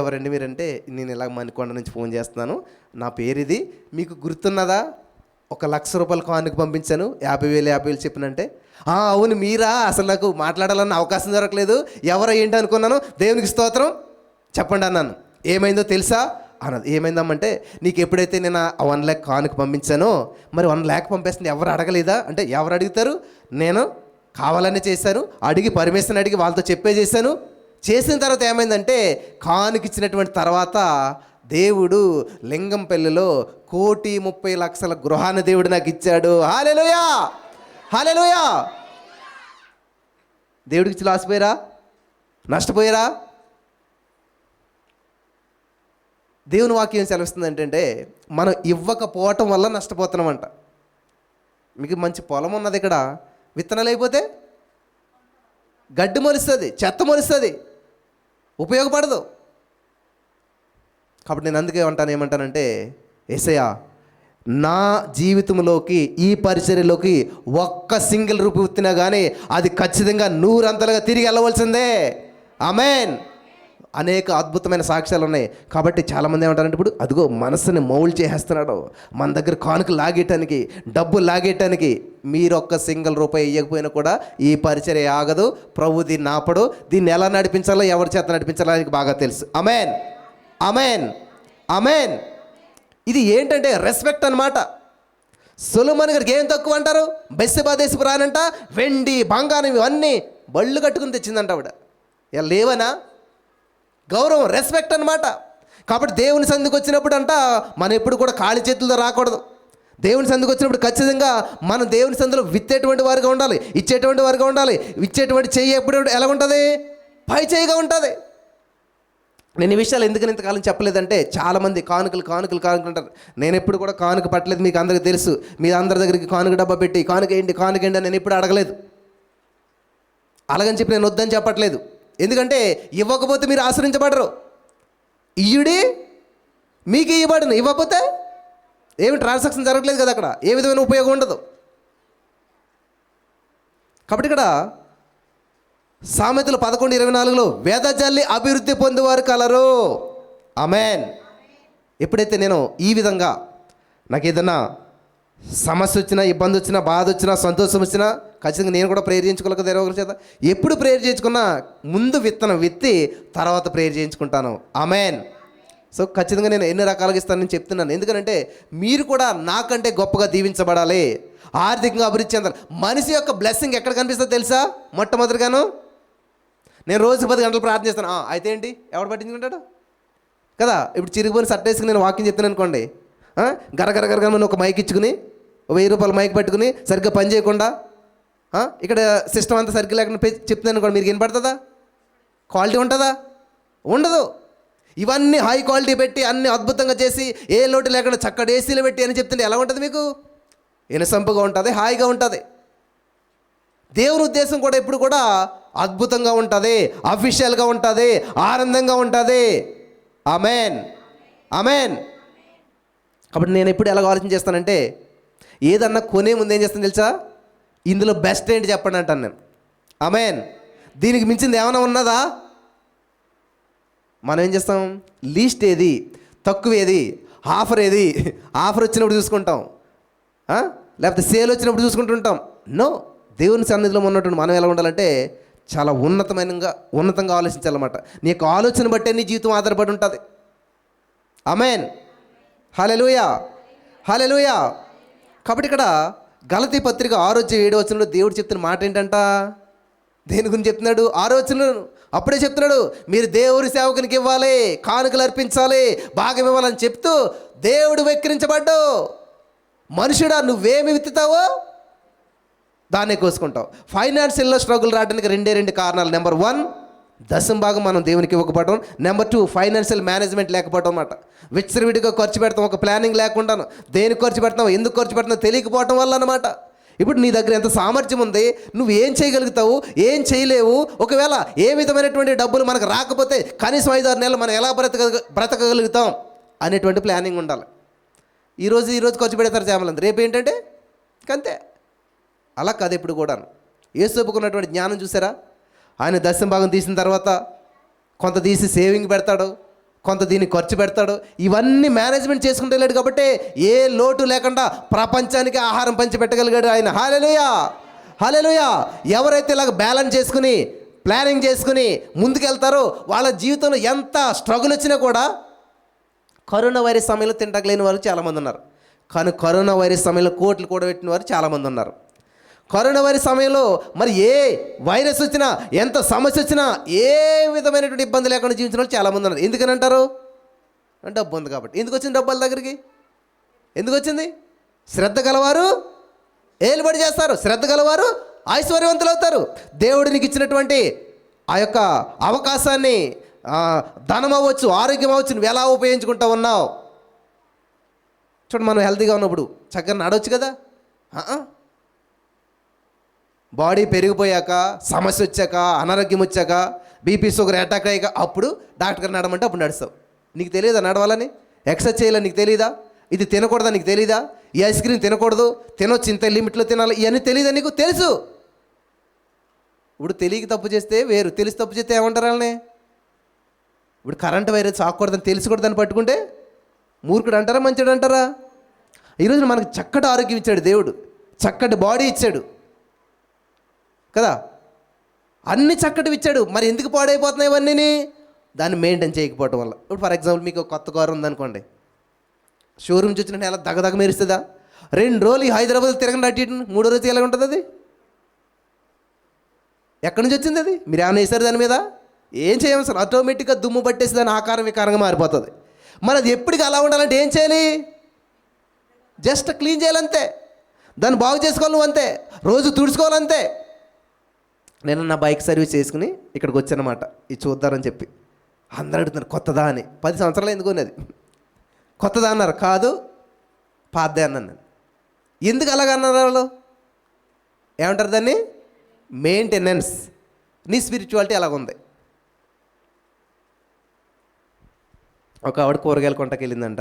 ఎవరండి మీరంటే, నేను ఇలా మణికొండ నుంచి ఫోన్ చేస్తున్నాను, నా పేరు ఇది, మీకు గుర్తున్నదా, 1,00,000 రూపాయలు కానుక పంపించాను, 50,000 చెప్పినంటే, అవును మీరా, అసలు నాకు మాట్లాడాలన్న అవకాశం దొరకలేదు, ఎవరో ఏంటి అనుకున్నాను, దేవునికి స్తోత్రం చెప్పండి అన్నాను. ఏమైందో తెలుసా అన్నది. ఏమైందమ్మంటే, నీకు ఎప్పుడైతే నేను 1 lakh కానుక పంపించానో, మరి 1 lakh పంపేస్తుంది ఎవరు అడగలేదా అంటే, ఎవరు అడుగుతారు, నేను కావాలని చేశాను, అడిగి పర్మిషన్ అడిగి వాళ్ళతో చేశాను. చేసిన తర్వాత ఏమైందంటే, కానుక ఇచ్చినటువంటి తర్వాత దేవుడు లింగంపల్లిలో 1,30,00,000 గృహాన్ని దేవుడు నాకు ఇచ్చాడు. హల్లెలూయా, హల్లెలూయా. దేవుడికి ఇచ్చి లాసిపోయారా, నష్టపోయారా? దేవుని వాక్యం సెలవిస్తుంది ఏంటంటే, మనం ఇవ్వకపోవటం వల్ల నష్టపోతున్నామంట. మీకు మంచి పొలం ఉన్నది, ఇక్కడ విత్తనాలు అయిపోతే గడ్డి మొలుస్తుంది, చెత్త మొలుస్తుంది, ఉపయోగపడదు. కాబట్టి నేను అందుకే ఏమంటానంటే, యేసయ్యా నా జీవితంలోకి, ఈ పరిచర్యలోకి 1 సింగిల్ రూపీ విత్తినా కానీ అది ఖచ్చితంగా 100 అంతలుగా తిరిగి వెళ్ళవలసిందే. ఆమేన్. అనేక అద్భుతమైన సాక్ష్యాలు ఉన్నాయి. కాబట్టి చాలామంది ఏమంటారంటే, ఇప్పుడు అదిగో మనసుని మౌల్డ్ చేసేస్తున్నాడు, మన దగ్గర కానుక లాగేయటానికి, డబ్బులు లాగేయటానికి. మీరు 1 సింగిల్ రూపాయి ఇవ్వకపోయినా కూడా ఈ పరిచర్య ఆగదు. ప్రభు దీన్ని ఆపడు. దీన్ని ఎలా నడిపించాలో, ఎవరి చేత నడిపించాలో ఆయనకి బాగా తెలుసు. ఆమేన్, ఆమేన్, ఆమేన్. ఇది ఏంటంటే రెస్పెక్ట్ అనమాట. సొలొమోను గారికి ఏం తక్కువ అంటారు, బెత్షెబా దేశపు రానంట వెండి బంగారం ఇవన్నీ బళ్ళు కట్టుకుని తెచ్చిందంట ఆవిడ. ఇలా లేవనా? గౌరవం, రెస్పెక్ట్ అనమాట. కాబట్టి దేవుని సందుకు వచ్చినప్పుడు అంట మనం ఎప్పుడు కూడా ఖాళీ చేతులతో రాకూడదు. దేవుని సందుకు వచ్చినప్పుడు ఖచ్చితంగా మనం దేవుని సందులో విత్తేటువంటి వారిగా ఉండాలి, ఇచ్చేటువంటి వారిగా ఉండాలి. ఇచ్చేటువంటి చెయ్యి ఎప్పుడు ఎలా ఉంటుంది, పై చేయిగా ఉంటుంది. నేను ఈ విషయాలు ఎందుకని ఇంతకాలం చెప్పలేదంటే, చాలామంది కానుకలు అంటారు. నేను ఎప్పుడు కూడా కానుక పట్టలేదు, మీకు అందరికీ తెలుసు. మీ అందరి దగ్గరికి కానుక డబ్బా పెట్టి కానుక ఏంటి అని నేను ఎప్పుడు అడగలేదు. అలాగని చెప్పి నేను వద్దని చెప్పట్లేదు. ఎందుకంటే ఇవ్వకపోతే మీరు ఆశ్రయించబడరు. ఇయ్యుడి మీకు ఇవ్వబడను, ఇవ్వకపోతే ఏమి ట్రాన్సాక్షన్ జరగట్లేదు కదా, అక్కడ ఏ విధమైన ఉపయోగం ఉండదు. కాబట్టి ఇక్కడ సామెతలు 11:24లో వేదజల్లి అభివృద్ధి పొందేవారు కలరు. ఆమేన్. ఎప్పుడైతే నేను ఈ విధంగా నాకు ఏదైనా సమస్య వచ్చినా, ఇబ్బంది వచ్చినా, బాధ వచ్చినా, సంతోషం వచ్చినా ఖచ్చితంగా నేను కూడా ప్రేయర్ చేయించుకోలేక వేరే ఒకరి చేత. ఎప్పుడు ప్రేయర్ చేయించుకున్నా ముందు విత్తనం విత్తి తర్వాత ప్రేయర్ చేయించుకుంటాను. ఆమేన్. సో ఖచ్చితంగా నేను ఎన్ని రకాలుగా ఇస్తానని చెప్తున్నాను. ఎందుకంటే మీరు కూడా నాకంటే గొప్పగా దీవించబడాలి, ఆర్థికంగా అభివృద్ధి చెందాలి. మనిషి యొక్క బ్లెస్సింగ్ ఎక్కడ కనిపిస్తుందో తెలుసా? మొట్టమొదటిగాను నేను రోజు 10 గంటలు ప్రార్థన చేస్తాను, అయితే ఏంటి, ఎవడు పట్టించుకుంటాడు కదా. ఇప్పుడు చిరిగిపోయిన షర్ట్ వేసుకుని నేను వాకింగ్ చెప్తాను అనుకోండి, గరగరగరగా ఒక మైక్ ఇచ్చుకుని 1000 రూపాయల మైక్ పెట్టుకుని సరిగ్గా పని చేయకుండా ఇక్కడ సిస్టమ్ అంతా సరిగ్గా లేకుండా చెప్తున్నాను అనుకోండి, మీరు వినపడుతుందా? క్వాలిటీ ఉంటుందా? ఉండదు. ఇవన్నీ హై క్వాలిటీ పెట్టి అన్ని అద్భుతంగా చేసి ఏ లోటు లేకుండా చక్కటి ఏసీలు పెట్టి అని చెప్తుంటే ఎలా ఉంటుంది మీకు? వినసొంపుగా ఉంటుంది, హాయిగా ఉంటుంది. దేవుని ఉద్దేశం కూడా ఎప్పుడు కూడా అద్భుతంగా ఉంటుంది, అఫీషియల్గా ఉంటుంది, ఆనందంగా ఉంటుంది. Amen, amen. కాబట్టి నేను ఎప్పుడు ఎలాగ ఆలోచన చేస్తానంటే, ఏదన్నా కొనే ముందు ఏం చేస్తాను తెలుసా, ఇందులో బెస్ట్ ఏంటి చెప్పండి అంటాను నేను. ఆమెన్. దీనికి మించింది ఏమైనా ఉన్నదా? మనం ఏం చేస్తాం, లీస్ట్ ఏది, తక్కువ ఏది, ఆఫర్ ఏది, ఆఫర్ వచ్చినప్పుడు చూసుకుంటాం, లేకపోతే సేల్ వచ్చినప్పుడు చూసుకుంటుంటాం. నో, దేవుని సన్నిధిలో ఉన్నటువంటి మనం ఎలా ఉండాలంటే చాలా ఉన్నతంగా ఆలోచించాలన్నమాట. నీ యొక్క ఆలోచన బట్టే నీ జీవితం ఆధారపడి ఉంటుంది. ఆమెన్. హల్లెలూయా, హల్లెలూయా. కాబట్టి ఇక్కడ గలతీ పత్రిక 6:7 దేవుడు చెప్తున్న మాట ఏంటంట, దేని గురించి చెప్తున్నాడు? 6 అప్పుడే చెప్తున్నాడు, మీరు దేవుడి సేవకునికి ఇవ్వాలి, కానుకలు అర్పించాలి, భాగం ఇవ్వాలని చెప్తూ దేవుడు వెక్కిరించబడ్డు. మనుషుడా, నువ్వేమి విత్తుతావో దాన్నే కోసుకుంటావు. ఫైనాన్షియల్లో స్ట్రగుల్ రావడానికి 2 కారణాలు. నెంబర్ 1, దశం భాగం మనం దేవునికి ఇవ్వకపోవడం. నెంబర్ 2, ఫైనాన్షియల్ మేనేజ్మెంట్ లేకపోవడం అన్నమాట. విచ్చలవిడిగా ఖర్చు పెడతాం, ఒక ప్లానింగ్ లేకుండాను. దేనికి ఖర్చు పెడతాం, ఎందుకు ఖర్చు పెడతాం తెలియకపోవడం వల్ల అన్నమాట. ఇప్పుడు నీ దగ్గర ఎంత సామర్థ్యం ఉంది, నువ్వు ఏం చేయగలుగుతావు, ఏం చేయలేవు, ఒకవేళ ఏ విధమైనటువంటి డబ్బులు మనకు రాకపోతే కనీసం 5-6 నెలలు మనం ఎలా బ్రతకగలుగుతాం అనేటువంటి ప్లానింగ్ ఉండాలి. ఈరోజు ఖర్చు పెడతారు చేమలంతా, రేపు ఏంటంటే అంతే. అలా కాదు ఎప్పుడు కూడా. యేసుకున్నటువంటి జ్ఞానం చూసారా, ఆయన దశమ భాగం తీసిన తర్వాత కొంత తీసి సేవింగ్ పెడతాడు, కొంత దీన్ని ఖర్చు పెడతాడు. ఇవన్నీ మేనేజ్మెంట్ చేసుకుంటూ వెళ్ళాడు కాబట్టి ఏ లోటు లేకుండా ప్రపంచానికి ఆహారం పంచి పెట్టగలిగాడు ఆయన. హల్లెలూయా, హల్లెలూయా. ఎవరైతే ఇలాగ బ్యాలెన్స్ చేసుకుని ప్లానింగ్ చేసుకుని ముందుకెళ్తారో వాళ్ళ జీవితంలో ఎంత స్ట్రగుల్ వచ్చినా కూడా, కరోనా వైరస్ సమయంలో తింటలేని వారు చాలామంది ఉన్నారు, కానీ కరోనా వైరస్ సమయంలో కోట్లు కూడా పెట్టిన వారు చాలామంది ఉన్నారు. కరోనా వైరస్ సమయంలో మరి ఏ వైరస్ వచ్చినా, ఎంత సమస్య వచ్చినా ఏ విధమైనటువంటి ఇబ్బంది లేకుండా జీవించిన వాళ్ళు చాలామంది ఉన్నారు. ఎందుకని అంటారు, డబ్బు ఉంది కాబట్టి. ఎందుకు వచ్చింది డబ్బు వాళ్ళ దగ్గరికి? ఎందుకు వచ్చింది? శ్రద్ధ గలవారు ఏలుబడి చేస్తారు, శ్రద్ధ గలవారు ఐశ్వర్యవంతులు అవుతారు. దేవుడు నీకు ఇచ్చినటువంటి ఆ యొక్క అవకాశాన్ని, ధనం అవ్వచ్చు, ఆరోగ్యం అవ్వచ్చు, నువ్వు ఎలా ఉపయోగించుకుంటా ఉన్నావు? చూడండి, మనం హెల్తీగా ఉన్నప్పుడు చక్కగా నడవచ్చు కదా. బాడీ పెరిగిపోయాక, సమస్య వచ్చాక, అనారోగ్యం వచ్చాక, బీపీ షుగర్ అటాక్ అయ్యాక అప్పుడు డాక్టర్ గారు నడమంటే అప్పుడు నడుస్తావు. నీకు తెలియదా నడవాలని? ఎక్సర్సైజ్ చేయాలని నీకు తెలీదా? ఇది తినకూడదా నీకు తెలీదా? ఈ ఐస్ క్రీమ్ తినకూడదు, తినొచ్చు, ఇంత లిమిట్లో తినాలి, ఇవన్నీ తెలీదా నీకు? తెలుసు. ఇప్పుడు తెలియక తప్పు చేస్తే వేరు, తెలిసి తప్పు చేస్తే ఏమంటారు వాళ్ళని? ఇప్పుడు కరెంట్ వైరస్ ఆకూడదని తెలిసి కూడా దాన్ని పట్టుకుంటే మూర్ఖుడు అంటారా, మంచిడు అంటారా? ఈరోజు మనకు చక్కటి ఆరోగ్యం ఇచ్చాడు దేవుడు, చక్కటి బాడీ ఇచ్చాడు కదా, అన్ని చక్కటివి ఇచ్చాడు. మరి ఎందుకు పాడైపోతున్నాయి ఇవన్నీ? దాన్ని మెయింటైన్ చేయకపోవడం వల్ల. ఇప్పుడు ఫర్ ఎగ్జాంపుల్ మీకు ఒక కొత్త కారు ఉందనుకోండి, షోరూమ్ నుంచి వచ్చినట్టు ఎలా దగదగ మెరుస్తుందా? 2 రోజులు ఈ హైదరాబాద్ తిరగండి అటు ఇటు, 3వ రోజు ఎలా ఉంటుంది అది? ఎక్కడి నుంచి వచ్చింది అది? మీరు ఏమైనా వేసారు దాని మీద? ఏం చేయము సార్, ఆటోమేటిక్గా దుమ్ము పట్టేసి దాని ఆకారం వికారంగా మారిపోతుంది. మరి అది ఎప్పటికీ అలా ఉండాలంటే ఏం చేయాలి? జస్ట్ క్లీన్ చేయాలంతే, దాన్ని బాగు చేసుకోవాలి నువ్వు అంతే, రోజు తుడుచుకోవాలంతే. నేను నా బైక్ సర్వీస్ చేసుకుని ఇక్కడికి వచ్చానమాట, ఇది చూద్దారని చెప్పి. అందరూ అడుగుతున్నారు కొత్తదా అని. 10 సంవత్సరాలు ఎందుకు ఉన్నది? కొత్తదా అన్నారు. కాదు, పాతదే అన్నాను నేను. ఎందుకు అలాగ అన్నారు వాళ్ళు? ఏమంటారు దాన్ని? మెయింటెనెన్స్. నీ స్పిరిచువాలిటీ అలాగ ఉంది. ఒక ఆవిడ కూరగాయల కొంటకి వెళ్ళిందంట.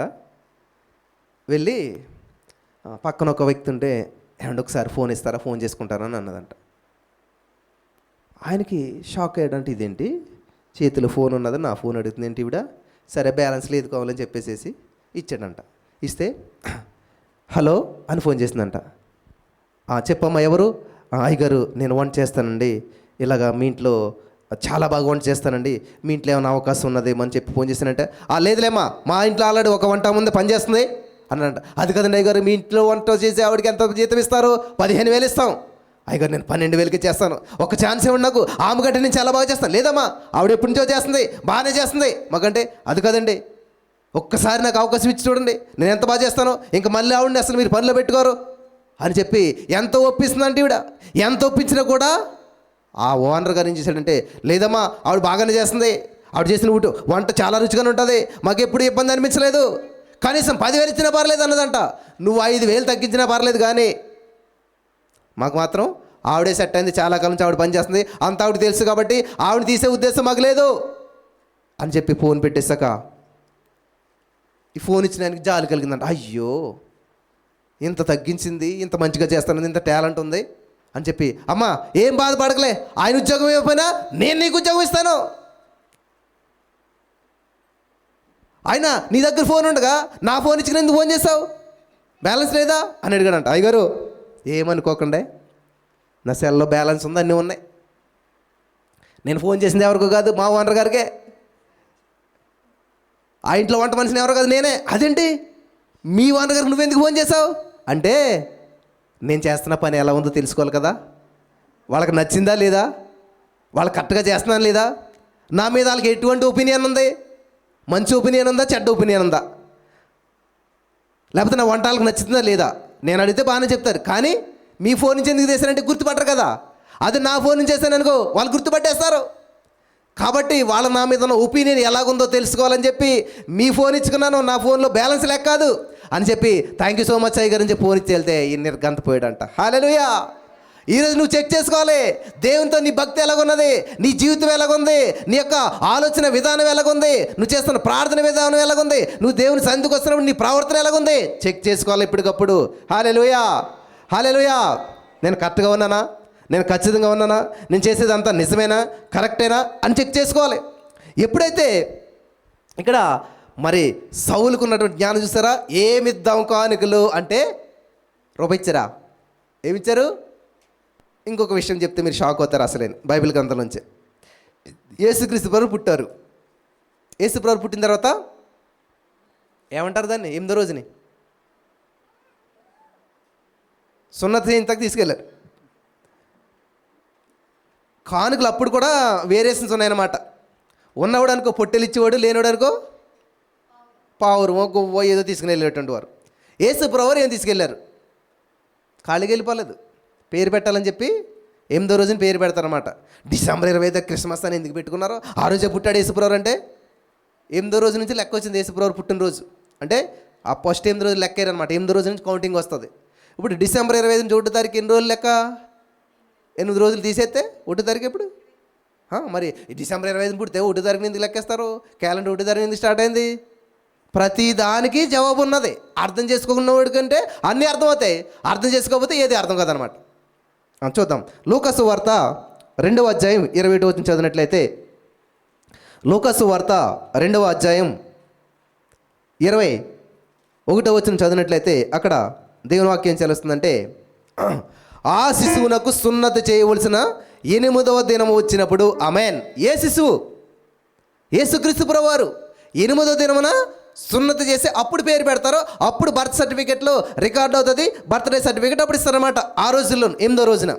వెళ్ళి పక్కన ఒక వ్యక్తి ఉంటే, ఏమంటే ఒకసారి ఫోన్ ఇస్తారా, ఫోన్ చేసుకుంటారని అన్నదంట. ఆయనకి షాక్ అయ్యాడంటే, ఇదేంటి చేతిలో ఫోన్ ఉన్నది, నా ఫోన్ అడుగుతుంది ఏంటి ఈవిడ? సరే బ్యాలెన్స్ లేదు కావాలని చెప్పేసి ఇచ్చాడంట. ఇస్తే హలో అని ఫోన్ చేసిందంట. చెప్పమ్మా ఎవరు? అయ్యగారు, నేను వంట చేస్తానండి, ఇలాగా మీ ఇంట్లో చాలా బాగా వంట చేస్తానండి, మీ ఇంట్లో ఏమైనా అవకాశం ఉన్నదేమో అని చెప్పి ఫోన్ చేశానంటే, లేదులేమ్మా, మా ఇంట్లో ఆల్రెడీ ఒక వంట ముందే పని చేస్తుంది అన్నంట. అది కదండి అయ్యగారు, మీ ఇంట్లో వంట చేసి ఆవిడకి ఎంత జీతం ఇస్తారు? 15,000 ఇస్తాం. అయ్యగారు, నేను 12,000కి చేస్తాను, ఒక ఛాన్స్ ఇవ్వండి నాకు, ఆమె గంటే నేను చాలా బాగా చేస్తాను. లేదమ్మా, ఆవిడ ఎప్పటి నుంచో చేస్తుంది, బాగానే చేస్తుంది మాకంటే. అది కదండి, ఒక్కసారి నాకు అవకాశం ఇచ్చి చూడండి, నేను ఎంత బాగా చేస్తానో, ఇంకా మళ్ళీ ఆవిడని అసలు మీరు పనిలో పెట్టుకోరు అని చెప్పి ఎంత ఒప్పిస్తుందంటే ఈవిడ. ఎంత ఒప్పించినా కూడా ఆ ఓనర్ గారు ఏం చేశాడంటే, లేదమ్మా ఆవిడ బాగానే చేస్తుంది, ఆవిడ చేసిన వంట చాలా రుచిగానే ఉంటుంది, మాకు ఎప్పుడు ఇబ్బంది అనిపించలేదు, కనీసం 10,000 ఇచ్చినా పర్లేదు అన్నదంట. నువ్వు 5,000 తగ్గించినా పర్లేదు, కానీ మాకు మాత్రం ఆవిడే సెట్ అయింది, చాలా కాలం నుంచి ఆవిడ పనిచేస్తుంది, అంత ఆవిడ తెలుసు కాబట్టి ఆవిడ తీసే ఉద్దేశం మాకు లేదు అని చెప్పి ఫోన్ పెట్టేశాక ఈ ఫోన్ ఇచ్చిన ఆయనకి జాలి కలిగిందంట. అయ్యో, ఇంత తగ్గించింది, ఇంత మంచిగా చేస్తాను, ఇంత టాలెంట్ ఉంది అని చెప్పి, అమ్మా ఏం బాధపడకలే, ఆయన ఉద్యోగం ఇవ్వకపోయినా నేను నీకు ఉద్యోగం ఇస్తాను. ఆయన నీ దగ్గర ఫోన్ ఉండగా నా ఫోన్ ఇచ్చిన ఎందుకు ఫోన్ చేసావు, బ్యాలెన్స్ లేదా అని అడిగాడంట. అయ్యగారు ఏమనుకోకండి, నా సెల్లో బ్యాలెన్స్ ఉంది, అన్నీ ఉన్నాయి. నేను ఫోన్ చేసింది ఎవరికో కాదు, మా ఓనర్ గారికే. ఆ ఇంట్లో వంట మనిషిని ఎవరో కాదు, నేనే. అదేంటి మీ ఓనర్ గారికి నువ్వెందుకు ఫోన్ చేసావు అంటే, నేను చేస్తున్న పని ఎలా ఉందో తెలుసుకోవాలి కదా, వాళ్ళకి నచ్చిందా లేదా, వాళ్ళకి కరెక్ట్గా చేస్తున్నాను లేదా, నా మీద వాళ్ళకి ఎటువంటి ఒపీనియన్ ఉంది, మంచి ఒపీనియన్ ఉందా, చెడ్డ ఒపీనియన్ ఉందా, లేకపోతే నా వంట వాళ్ళకి నచ్చుతుందా లేదా. నేను అడిగితే బాగానే చెప్తారు, కానీ మీ ఫోన్ నుంచి ఎందుకు చేశానంటే గుర్తుపట్టరు కదా. అది నా ఫోన్ నుంచి చేశాను అనుకో, వాళ్ళు గుర్తుపట్టేస్తారు. కాబట్టి వాళ్ళ నా మీద ఉన్న ఒపీనియన్ ఎలాగుందో తెలుసుకోవాలని చెప్పి మీ ఫోన్ ఇచ్చుకున్నాను, నా ఫోన్లో బ్యాలెన్స్ లెక్క కాదు అని చెప్పి థ్యాంక్ యూ సో మచ్ అయ్య గారు అని చెప్పి ఫోన్ ఇచ్చి వెళ్తే ఈ నిర్గంత పోయాడంట. హల్లెలూయా. ఈరోజు నువ్వు చెక్ చేసుకోవాలి, దేవునితో నీ భక్తి ఎలాగున్నది, నీ జీవితం ఎలాగుంది, నీ యొక్క ఆలోచన విధానం ఎలాగుంది, నువ్వు చేస్తున్న ప్రార్థన విధానం ఎలాగుంది, నువ్వు దేవుని సన్నిధికి వస్తున్నప్పుడు నీ ప్రవర్తన ఎలాగుంది చెక్ చేసుకోవాలి ఎప్పటికప్పుడు. హల్లెలూయా, హల్లెలూయా. నేను కరెక్ట్గా ఉన్నానా, నేను ఖచ్చితంగా ఉన్నానా, నేను చేసేది అంతా నిజమేనా, కరెక్టేనా అని చెక్ చేసుకోవాలి. ఎప్పుడైతే ఇక్కడ మరి సౌలుకు ఉన్నటువంటి జ్ఞానం చూస్తారా, ఏమిద్దాం కానుకలు అంటే రూపాయి ఇచ్చారా, ఏమిచ్చారు. ఇంకొక విషయం చెప్తే మీరు షాక్ అవుతారు. అసలే బైబిల్ గ్రంథం నుంచి యేసుక్రీస్తు ప్రభు పుట్టారు. యేసు ప్రభు పుట్టిన తర్వాత ఏమంటారు దాన్ని, 8వ రోజుని సున్నతి ఇంతకు తీసుకెళ్ళారు. కానుకలు అప్పుడు కూడా వేరియేషన్స్ ఉన్నాయన్నమాట. ఉన్నవాడు అనుకో పొట్టెలు ఇచ్చేవాడు, లేనివాడు అనుకో పావురమో గువ్వో ఏదో తీసుకుని వెళ్ళేటువంటి వారు. యేసు ప్రభు ఏం తీసుకెళ్ళారు, ఖాళీగా వెళ్ళిపోలేదు. పేరు పెట్టాలని చెప్పి 8వ రోజున పేరు పెడతారన్నమాట. డిసెంబర్ 25 క్రిస్మస్ అని ఎందుకు పెట్టుకున్నారో, ఆ రోజే పుట్టాడు యేసుప్రభు అంటే. 8వ రోజు నుంచి లెక్క వచ్చింది యేసుప్రభు పుట్టినరోజు అంటే. ఆ ఫస్ట్ 8 రోజులు లెక్కారనమాట. 8వ రోజు నుంచి కౌంటింగ్ వస్తుంది. ఇప్పుడు డిసెంబర్ 25 నుంచి 1వ తారీఖు ఎన్ని రోజులు లెక్క, 8 రోజులు తీసేస్తే 1వ తారీఖు ఎప్పుడు, మరి డిసెంబర్ 25 పుడితే 1వ తారీఖు ఎందుకు లెక్కేస్తారు, క్యాలెండర్ 1వ తారీఖు ఎందుకు స్టార్ట్ అయింది. ప్రతి దానికి జవాబు ఉన్నది. అర్థం చేసుకోకున్నవాడి కంటే అన్నీ అర్థమవుతాయి, అర్థం చేసుకోకపోతే ఏది అర్థం కాదనమాట. చూద్దాం. లూకాసు వార్త 2వ అధ్యాయం 21 వచనం చదివినట్లయితే, లూకాసు వార్త 2వ అధ్యాయం 21వ వచనం చదివినట్లయితే అక్కడ దేవుని వాక్యం తెలుస్తుందంటే, ఆ శిశువునకు సున్నతి చేయవలసిన 8వ దినము వచ్చినప్పుడు, ఆమేన్. ఏ శిశువు, యేసుక్రీస్తు ప్రభువారు 8వ దినమున సున్నతి చేసి అప్పుడు పేరు పెడతారు. అప్పుడు బర్త్ సర్టిఫికెట్లో రికార్డ్ అవుతుంది, బర్త్డే సర్టిఫికెట్ అప్పుడు ఇస్తారన్నమాట. ఆ రోజుల్లో 8వ రోజున.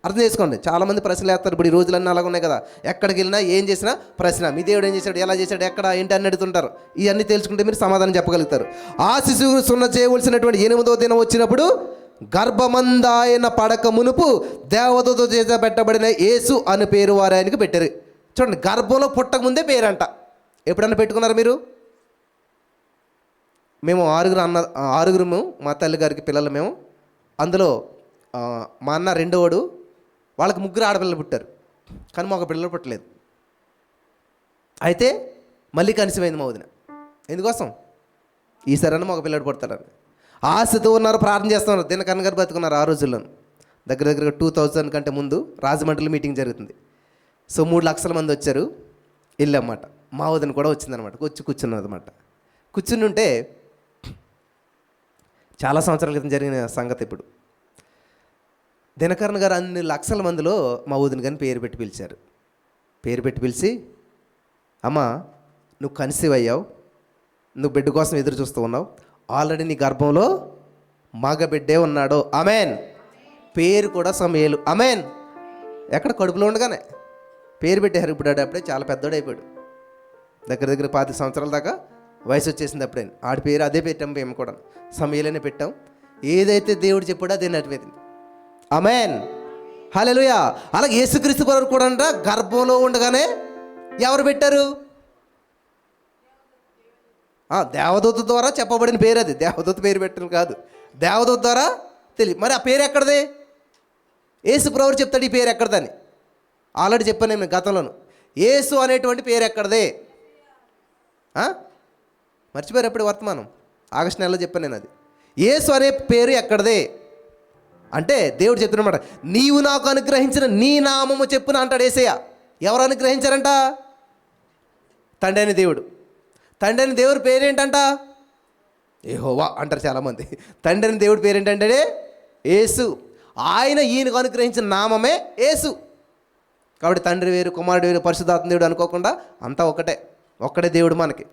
అర్థం చేసుకోండి. చాలామంది ప్రశ్నలు వేస్తారు. ఇప్పుడు ఈ రోజులన్నీ అలాగ ఉన్నాయి కదా, ఎక్కడికి వెళ్ళినా ఏం చేసినా ప్రశ్న, మీ దేవుడు ఏం చేశాడు, ఎలా చేశాడు, ఎక్కడ ఏంటి అని అడుగుతుంటారు. ఇవన్నీ తెలుసుకుంటే మీరు సమాధానం చెప్పగలుగుతారు. ఆ శిశువు సున్నతి చేయవలసినటువంటి 8వ దినం వచ్చినప్పుడు గర్భమందాయన పడక మునుపు దేవదూత చేత పెట్టబడిన యేసు అని పేరు వారు ఆయనకు పెట్టారు. చూడండి, గర్భంలో పుట్టక ముందే పేరంట. ఎప్పుడన్నా పెట్టుకున్నారు మీరు? మేము ఆరుగురము, మా తల్లిగారికి పిల్లలు మేము. అందులో మా అన్న రెండోవాడు, వాళ్ళకి 3 ఆడపిల్లలు పుట్టారు, కానీ మాకు పిల్లలు పుట్టలేదు. అయితే మళ్ళీ కనిసమైంది మా వదిన. ఎందుకోసం, ఈసారన్నా మాకు పిల్లడు పుడతాడని ఆశతో ఉన్నారు, ప్రార్థన చేస్తున్నారు. దినకరణ గారు బతుకున్నారు ఆ రోజుల్లో. దగ్గర 2000 కంటే ముందు రాజమండ్రిలో మీటింగ్ జరుగుతుంది. సో 3 లక్షల మంది వచ్చారు, వెళ్ళామన్నమాట. మా వదిన కూడా వచ్చిందనమాట, వచ్చి కూర్చున్నదన్నమాట. కూర్చుని ఉంటే చాలా సంవత్సరాల క్రితం జరిగిన సంగతి. ఇప్పుడు దినకరణ గారు అన్ని లక్షల మందిలో మా వదిన గారిని పేరు పెట్టి పిలిచారు. పేరు పెట్టి పిలిచి, అమ్మ నువ్వు కన్సీవ్ అయ్యావు, నువ్వు బిడ్డ కోసం ఎదురు చూస్తూ ఉన్నావు, ఆల్రెడీ నీ గర్భంలో మగ బిడ్డే ఉన్నాడు, ఆమెన్. పేరు కూడా సమయలు, ఆమెన్. ఎక్కడ కడుపులో ఉండగానే పేరు పెట్టారు. ఇప్పుడు అప్పుడే చాలా పెద్దోడు అయిపోయాడు. దగ్గర 25 సంవత్సరాల దాకా వయసు వచ్చేసింది. అప్పుడే ఆడి పేరు అదే పెట్టాం, మేము కూడా సమయలనే పెట్టాం. ఏదైతే దేవుడు చెప్పాడో అదే నడిపోయింది, ఆమేన్. హల్లెలూయా. అలాగే యేసుక్రీస్తు వారు కూడా అంట గర్భంలో ఉండగానే ఎవరు పెట్టారు? దేవదూత ద్వారా చెప్పబడిన పేరు అది. దేవదూత పేరు పెట్టడం కాదు, దేవదూత ద్వారా తెలియదు. మరి ఆ పేరు ఎక్కడది? యేసు ప్రభువు చెప్తాడు ఈ పేరు ఎక్కడదని. ఆల్రెడీ చెప్పాను నేను గతంలోను. యేసు అనేటువంటి పేరు ఎక్కడదే? మర్చిపోయారు ఎప్పుడు? వర్తమానం ఆగస్టు నెలలో చెప్పాను నేను. అది యేసు అనే పేరు ఎక్కడదే అంటే దేవుడు చెప్తున్నమాట, నీవు నాకు అనుగ్రహించిన నీ నామము చెప్పున అంటాడు యేసయ్య. ఎవరు అనుగ్రహించారంట? తండ్రి అయిన దేవుడు. తండ్రి అయిన దేవుడి పేరేంటంట? యెహోవా అంటారు చాలామంది. తండ్రి అయిన దేవుడి పేరేంటంటే యేసు. ఆయన ఈయనకు అనుగ్రహించిన నామమే యేసు. కాబట్టి తండ్రి వేరు, కుమారుడు వేరు, పరిశుద్ధాత్మ దేవుడు అనుకోకుండా అంతా ఒక్కడే దేవుడు మనకి.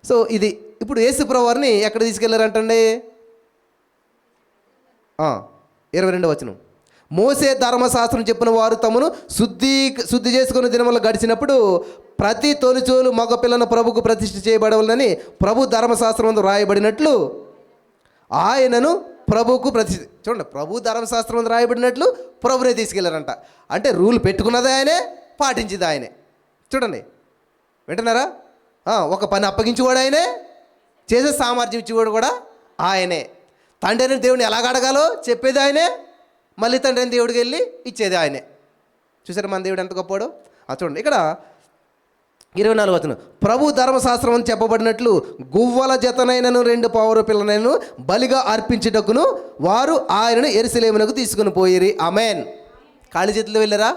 సో ఇది ఇప్పుడు యేసు ప్రభువు వారిని ఎక్కడ తీసుకెళ్లారంటండి? 22వ వచనం, మోసే ధర్మశాస్త్రం చెప్పిన వారు తమను శుద్ధి చేసుకుని దినములు గడిచినప్పుడు ప్రతి తొలిచూలు మగపిల్లను ప్రభుకు ప్రతిష్ఠ చేయబడవలనని ప్రభు ధర్మశాస్త్రం రాయబడినట్లు ఆయనను ప్రభువుకు ప్రతిష్ఠ. చూడండి, ప్రభు ధర్మశాస్త్రం రాయబడినట్లు ప్రభునే తీసుకెళ్లారంట. అంటే రూల్ పెట్టుకున్నది ఆయనే, పాటించింది ఆయనే. చూడండి, వింటున్నారా? ఒక పని అప్పగించేవాడు ఆయనే, చేసే సామర్థ్యం ఇచ్చేవాడు కూడా ఆయనే. తండ్రి అయిన దేవుడిని ఎలాగ అడగాలో చెప్పేది ఆయనే, మళ్ళీ తండ్రి అయిన దేవుడికి వెళ్ళి ఇచ్చేది ఆయనే. చూసారా మన దేవుడు ఎంత గొప్పవాడు? చూడండి ఇక్కడ 24వ వచనం, ప్రభు ధర్మశాస్త్రం అని చెప్పబడినట్లు గువ్వల జతనైనను 2 పావుర పిల్లనైనను బలిగా అర్పించుటకును వారు ఆయనను యెరూషలేమునకు తీసుకుని పోయిరి. ఆమేన్. ఖాళీ చేతుల్లో వెళ్ళారా?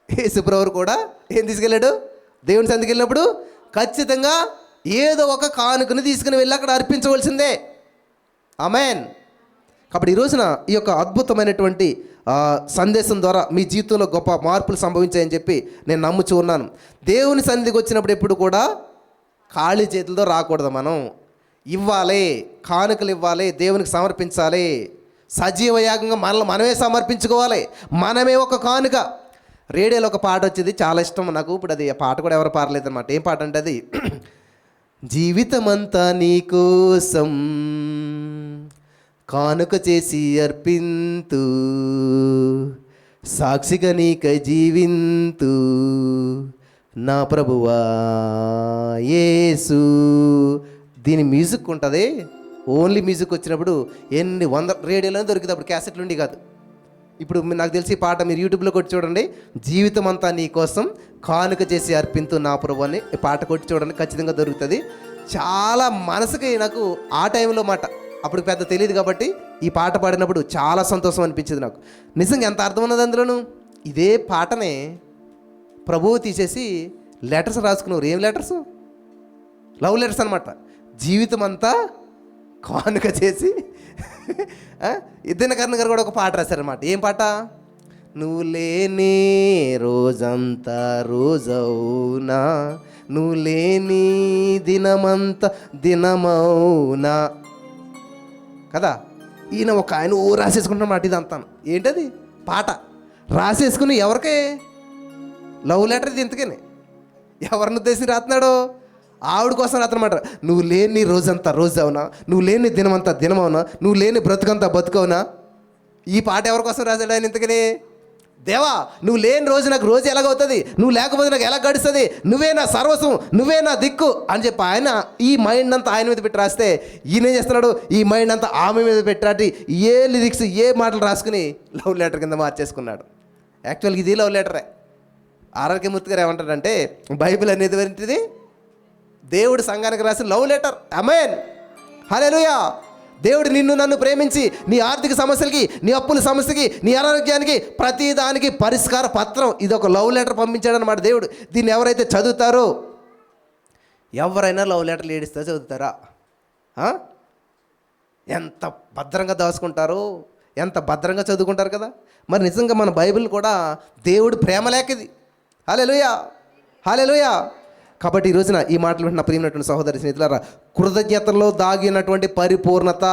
యేసు ప్రభువు కూడా ఏం తీసుకెళ్ళాడు? దేవుని సన్నిధికి వెళ్ళినప్పుడు ఖచ్చితంగా ఏదో ఒక కానుకను తీసుకుని వెళ్ళి అక్కడ అర్పించవలసిందే. ఆమేన్. కాబట్టి ఈ రోజున ఈ యొక్క అద్భుతమైనటువంటి సందేశం ద్వారా మీ జీవితంలో గొప్ప మార్పులు సంభవించాయని చెప్పి నేను నమ్ముచూ ఉన్నాను. దేవుని సన్నిధికి వచ్చినప్పుడు ఎప్పుడు కూడా ఖాళీ చేతులతో రాకూడదు. మనం ఇవ్వాలి, కానుకలు ఇవ్వాలి, దేవునికి సమర్పించాలి. సజీవ యాగంగా మనమే సమర్పించుకోవాలి. మనమే ఒక కానుక. రేడియోలో ఒక పాట వచ్చేది, చాలా ఇష్టం నాకు. ఇప్పుడు అది ఆ పాట కూడా ఎవరు పాడలేదు అనమాట. ఏం పాట అంటే అది, జీవితమంతా నీ కోసం కానుక చేసి అర్పింతు, సాక్షిగా నీకై జీవింతు నా ప్రభువా యేసు. దీని మ్యూజిక్ ఉంటుంది. ఓన్లీ మ్యూజిక్ వచ్చినప్పుడు ఎన్ని 100 రేడియోలోనే దొరికింది. అప్పుడు క్యాసెట్లు ఉండి కాదు. ఇప్పుడు నాకు తెలిసి ఈ పాట మీరు యూట్యూబ్లో కొట్టి చూడండి, జీవితం అంతా నీ కోసం కానుక చేసి అర్పింతు నా ప్రభు అని పాట కొట్టి చూడండి, ఖచ్చితంగా దొరుకుతుంది. చాలా మనసుకి నాకు ఆ టైంలో మాట, అప్పుడు పెద్ద తెలియదు కాబట్టి ఈ పాట పాడినప్పుడు చాలా సంతోషం అనిపించింది నాకు. నిజంగా ఎంత అర్థం ఉన్నది అందులోను. ఇదే పాటనే ప్రభువు తీసేసి లెటర్స్ రాసుకున్నారు. ఏం లెటర్స్? లవ్ లెటర్స్ అనమాట. జీవితం అంతా కానుక చేసి దినకరణ గారు కూడా ఒక పాట రాశారనమాట. ఏం పాట? నువ్వు లేని రోజంతా రోజవునా, నువ్వు లేని దినమంతా దినమౌనా కదా. ఈయన ఆయన రాసేసుకుంటున్నమాట. ఇదంతా ఏంటది? పాట రాసేసుకుని ఎవరికే లవ్ లెటర్. ఇది ఇంతకనే ఎవరిని ఉద్దేశించి రాస్తున్నాడు? ఆవిడ కోసం రాత్రమాట. నువ్వు లేని రోజంతా రోజు అవునా, నువ్వు లేని దినమంతా దినమవునా, నువ్వు లేని బ్రతుకంతా బతుకవునా. ఈ పాట ఎవరి కోసం రాశాడు ఆయన ఇంతకని? దేవా, నువ్వు లేని రోజు నాకు రోజు ఎలాగవుతుంది, నువ్వు లేకపోతే నాకు ఎలా గడుస్తుంది, నువ్వే నా సర్వస్వం, నువ్వే నా దిక్కు అని చెప్పి ఆయన ఈ మైండ్ అంతా ఆయన మీద పెట్టి రాస్తే, ఈయన ఏం చేస్తున్నాడు? ఈ మైండ్ అంతా ఆమె మీద పెట్టాటి ఏ లిరిక్స్ ఏ మాటలు రాసుకుని లవ్ లెటర్ కింద మార్చేసుకున్నాడు. యాక్చువల్గా ఇది లవ్ లెటరే. ఆరోగ్యమూర్తి గారు ఏమంటాడంటే, బైబిల్ అనేది ఏంటిది? దేవుడు సంఘానికి రాసిన లవ్ లెటర్. ఆమేన్. హల్లెలూయా. దేవుడు నిన్ను నన్ను ప్రేమించి నీ ఆర్థిక సమస్యలకి, నీ అప్పుల సమస్యకి, నీ అనారోగ్యానికి, ప్రతి దానికి పరిష్కార పత్రం, ఇది ఒక లవ్ లెటర్ పంపించాడు అనమాట దేవుడు. దీన్ని ఎవరైతే చదువుతారో, ఎవరైనా లవ్ లెటర్లు ఏడిస్తే చదువుతారా? ఎంత భద్రంగా దాచుకుంటారో, ఎంత భద్రంగా చదువుకుంటారు కదా. మరి నిజంగా మన బైబిల్ కూడా దేవుడు ప్రేమ లేకది. హల్లెలూయా, హల్లెలూయా. కాబట్టి ఈ రోజున ఈ మాటలు వింటున్న ప్రియమైనటువంటి సహోదరి స్నేహితులారా, కృతజ్ఞతలో దాగినటువంటి పరిపూర్ణత.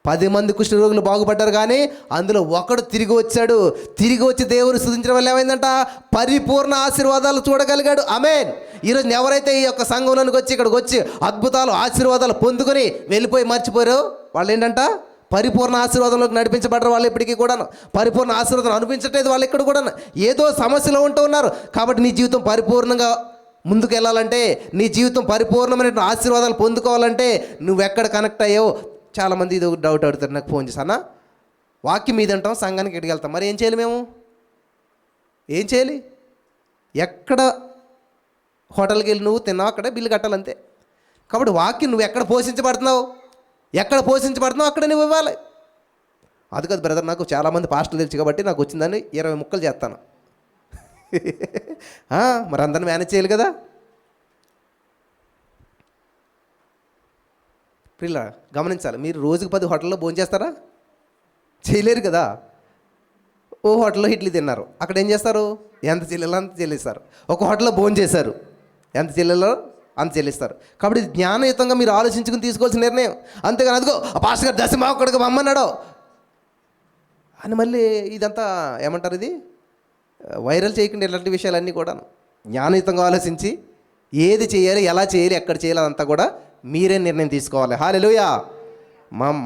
10 మంది కుష్ఠరోగులు బాగుపడ్డారు, కానీ అందులో ఒకడు తిరిగి వచ్చాడు. తిరిగి వచ్చి దేవుని స్తుతించడం వల్ల ఏమైందంట? పరిపూర్ణ ఆశీర్వాదాలు చూడగలిగాడు. ఆమేన్. ఈరోజు ఎవరైతే ఈ యొక్క సంఘంలోనికి వచ్చి ఇక్కడికి వచ్చి అద్భుతాలు ఆశీర్వాదాలు పొందుకొని వెళ్ళిపోయి మర్చిపోయారో వాళ్ళు ఏంటంట? పరిపూర్ణ ఆశీర్వాదంలోకి నడిపించబడ్డారు. వాళ్ళు ఇప్పటికీ కూడా పరిపూర్ణ ఆశీర్వాదం అనిపించట్లేదు. వాళ్ళు ఇక్కడ కూడా ఏదో సమస్యలో ఉంటూ ఉన్నారు. కాబట్టి నీ జీవితం పరిపూర్ణంగా ముందుకు వెళ్ళాలంటే, నీ జీవితం పరిపూర్ణమైన ఆశీర్వాదాలు పొందుకోవాలంటే నువ్వు ఎక్కడ కనెక్ట్ అయ్యావో. చాలామంది ఇది డౌట్ అడుగుతారు నాకు ఫోన్ చేసి, అన్న వాక్యం మీద అంటాం, సంఘానికి ఎక్కడికి వెళ్తాం. మరి ఏం చేయాలి మేము? ఏం చేయాలి? ఎక్కడ హోటల్కి వెళ్ళి నువ్వు తిన్నావు అక్కడే బిల్లు కట్టాలంతే. కాబట్టి వాక్యం నువ్వు ఎక్కడ పోషించబడుతున్నావు అక్కడ నువ్వు ఇవ్వాలి. అది కాదు బ్రదర్, నాకు చాలామంది పాస్టర్లు తెలుసు కాబట్టి నాకు వచ్చిందని 20 ముక్కలు చేస్తాను. మరి అందరిని మేనేజ్ చేయాలి కదా. పిల్ల గమనించాలి, మీరు రోజుకి 10 హోటల్లో భోజనం చేస్తారా? చేయలేరు కదా. ఓ హోటల్లో ఇడ్లీ తిన్నారు, అక్కడ ఏం చేస్తారు? ఎంత చెల్లెలో అంత చెల్లిస్తారు. ఒక హోటల్లో భోజనం చేశారు, ఎంత చెల్లెలో అంత చెల్లిస్తారు. కాబట్టి జ్ఞానయుతంగా మీరు ఆలోచించుకుని తీసుకోవాల్సిన నిర్ణయం. అంతేగాని అదిగో ఆ పాస్టర్ గారు దశమ ఒక్కడికి అమ్మన్నాడో అని మళ్ళీ ఇదంతా ఏమంటారు, ఇది వైరల్ చేయకుండా ఇలాంటి విషయాలన్నీ కూడా జ్ఞానయుతంగా ఆలోచించి ఏది చేయాలి, ఎలా చేయాలి, ఎక్కడ చేయాలి అదంతా కూడా మీరే నిర్ణయం తీసుకోవాలి. హల్లెలూయా.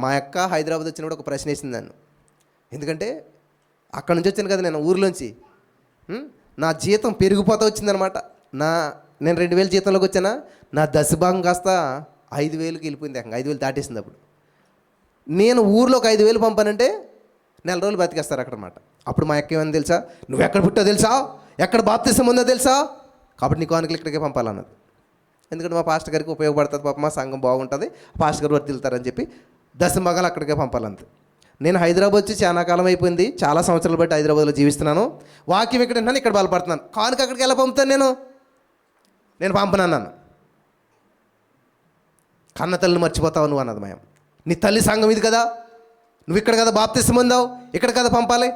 మా అక్క హైదరాబాద్ వచ్చినప్పుడు ఒక ప్రశ్న వేసింది నన్ను. ఎందుకంటే అక్కడ నుంచి వచ్చాను కదా నేను, ఊరిలోంచి. నా జీతం పెరిగిపోతూ వచ్చిందనమాట. నేను 2000 జీతంలోకి వచ్చానా, నా దశభాగం కాస్త 5000కి వెళ్ళిపోయింది. 5000 దాటేసింది. అప్పుడు నేను ఊర్లోకి 5000 పంపానంటే నెల రోజులు బతికేస్తారు అక్కడ అన్నమాట. అప్పుడు మా అక్క ఏమని తెలుసా, నువ్వు ఎక్కడ పుట్టో తెలుసా, ఎక్కడ బాప్తిసం ఉందో తెలుసా, కాబట్టి నీ కానుకలు ఇక్కడికే పంపాలన్నది. ఎందుకంటే మా పాస్టర్ గారికి ఉపయోగపడుతుంది, పాప మా సంఘం బాగుంటుంది, పాస్టర్ గారు వర్తిల్తారని చెప్పి దశభాగాలు అక్కడికే పంపాలంతే. నేను హైదరాబాద్ వచ్చి చాలా కాలం అయిపోయింది, చాలా సంవత్సరాలు బట్టి హైదరాబాద్లో జీవిస్తున్నాను. వాక్యం ఇక్కడ వింటున్నాను, ఇక్కడ బలపడుతున్నాను. కానుక అక్కడికి ఎలా పంపుతాను నేను పంపనన్నాను. కన్న తల్లిని మర్చిపోతావు నువ్వు అన్నది మాయం. నీ తల్లి సంఘం ఇది కదా, నువ్వు ఇక్కడ కదా బాప్తిసం పొందావు, ఇక్కడ కదా పంపాలి.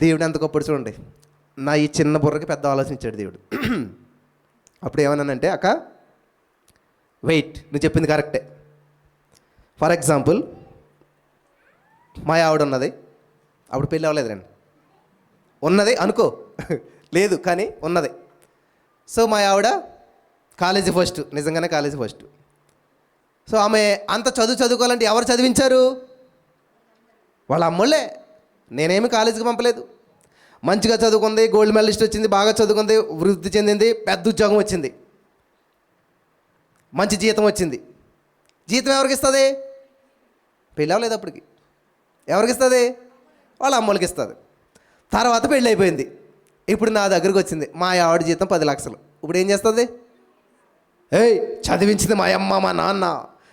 దేవుడు ఎంత గొప్పడు చూడండి. నా ఈ చిన్న బుర్రకి పెద్ద ఆలోచించాడు దేవుడు. అప్పుడు ఏమన్నానంటే, అక్క వెయిట్, నువ్వు చెప్పింది కరెక్టే. ఫర్ ఎగ్జాంపుల్ మా ఆవిడ ఉన్నది, అప్పుడు పెళ్ళి అవ్వలేదు రండి, ఉన్నది అనుకో, లేదు కానీ ఉన్నది. సో మా ఆవిడ కాలేజీ ఫస్ట్, నిజంగానే కాలేజీ ఫస్ట్. సో ఆమె అంత చదువుకోవాలంటే ఎవరు చదివించారు? వాళ్ళ అమ్మోళ్ళే. నేనేమి కాలేజీకి పంపలేదు. మంచిగా చదువుకుంది, గోల్డ్ మెడలిస్ట్ వచ్చింది, బాగా చదువుకుంది, వృద్ధి చెందింది, పెద్ద ఉద్యోగం వచ్చింది, మంచి జీతం వచ్చింది. జీతం ఎవరికి ఇస్తుంది? పెళ్ళి అవ్వలేదు అప్పటికి. ఎవరికి ఇస్తుంది? వాళ్ళ అమ్మోళ్ళకి ఇస్తుంది. తర్వాత పెళ్ళి అయిపోయింది. ఇప్పుడు నా దగ్గరికి వచ్చింది, మా ఆవిడ జీతం 10 లక్షలు. ఇప్పుడు ఏం చేస్తుంది? చదివించింది మా అమ్మ మా నాన్న,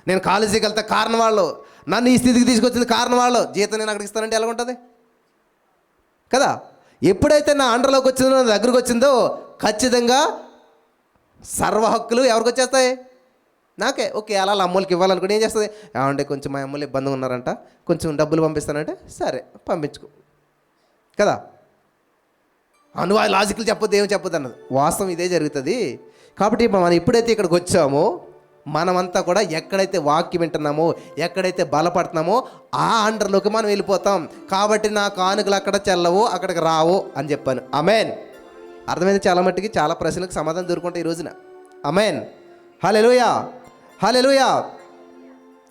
నేను కాలేజీకి వెళ్తే కారణం వాళ్ళు, నన్ను ఈ స్థితికి తీసుకొచ్చింది కారణం వాళ్ళు, జీతం నేను అక్కడికి ఇస్తానంటే ఎలా ఉంటుంది కదా. ఎప్పుడైతే నా అండర్లోకి వచ్చిందో, నా దగ్గరకు వచ్చిందో, ఖచ్చితంగా సర్వ హక్కులు ఎవరికి వచ్చేస్తాయి? నాకే. ఓకే, అలా అమ్మోళ్ళకి ఇవ్వాలనుకుని ఏం చేస్తుంది? ఏమంటే కొంచెం మా అమ్మలు ఇబ్బందిగా ఉన్నారంట, కొంచెం డబ్బులు పంపిస్తానంటే సరే పంపించుకో కదా. నువ్వు ఆ లాజికల్ చెప్పొద్దు, ఏమి చెప్పొద్దు అన్నది. వాస్తవం ఇదే జరుగుతుంది. కాబట్టి మనం ఎప్పుడైతే ఇక్కడికి వచ్చామో, మనమంతా కూడా ఎక్కడైతే వాక్యం వింటున్నామో, ఎక్కడైతే బలపడుతున్నామో ఆ అండర్లోకి మనం వెళ్ళిపోతాం. కాబట్టి నా కానుకలు అక్కడ చెల్లవు, అక్కడికి రావు అని చెప్పాను. ఆమేన్. అర్థమైంది? చాలా మట్టికి చాలా ప్రశ్నలకు సమాధానం దొరుకుంటాయి ఈ రోజున. ఆమేన్. హల్లెలూయా, హల్లెలూయా.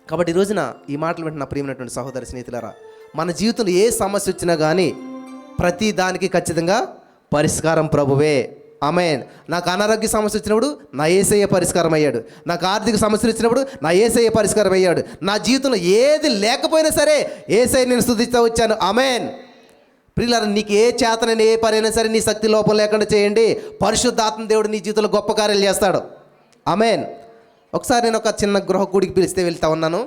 కాబట్టి ఈ రోజున ఈ మాటలు వింటున్న ప్రియమైనటువంటి సహోదరి స్నేహితులారా, మన జీవితంలో ఏ సమస్య వచ్చినా కానీ ప్రతి దానికి ఖచ్చితంగా పరిష్కారం ప్రభువే. ఆమేన్. నాకు అనారోగ్య సమస్య వచ్చినప్పుడు నా యేసయ్య పరిష్కారం అయ్యాడు. నాకు ఆర్థిక సమస్యలు వచ్చినప్పుడు నా యేసయ్య పరిష్కారం అయ్యాడు. నా జీవితంలో ఏది లేకపోయినా సరే యేసయ్య నేను స్తుతిస్తూ వచ్చాను. ఆమేన్. ప్రియులారా, నీకు ఏ చేతనైనా ఏ పనైనా సరే నీ శక్తి లోపం లేకుండా చేయండి, పరిశుద్ధాత్మ దేవుడు నీ జీవితంలో గొప్ప కార్యాలు చేస్తాడు. ఆమేన్. ఒకసారి నేను ఒక చిన్న గృహ కూడికి పిలిస్తే వెళ్తా ఉన్నాను.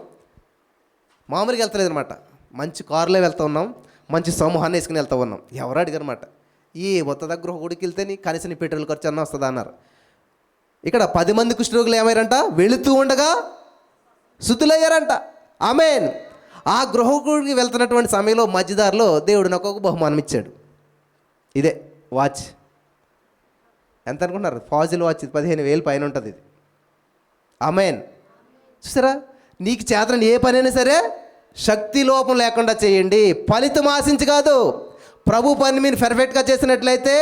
మామూలుగా వెళ్తలేదు అనమాట, మంచి కారులో వెళ్తూ ఉన్నాం, మంచి సమూహాన్ని వేసుకుని వెళ్తూ ఉన్నాం. ఎవరు అడిగారు అనమాట, ఏ వస్తుందా గృహ కూడికి వెళ్తే నీ కనీసం నీ పెట్రోల్ ఖర్చు అన్న వస్తుందా అన్నారు. ఇక్కడ 10 మంది కుష్ఠరోగులు ఏమయ్యారంట, వెళుతూ ఉండగా శుద్ధులయ్యారంట. ఆమేన్. ఆ గృహ కూడికి వెళ్తున్నటువంటి సమయంలో మధ్యదారిలో దేవుడు నాకు ఒక బహుమానం ఇచ్చాడు. ఇదే వాచ్. ఎంత అనుకుంటున్నారు? ఫాజిల్ వాచ్. 15,000 పైన ఉంటుంది ఇది. ఆమేన్. చూసారా, నీకు చేతనని ఏ పనైనా సరే శక్తి లోపం లేకుండా చేయండి, ఫలితం ఆశించి కాదు. ప్రభు పని మీరు పర్ఫెక్ట్గా చేసినట్లయితే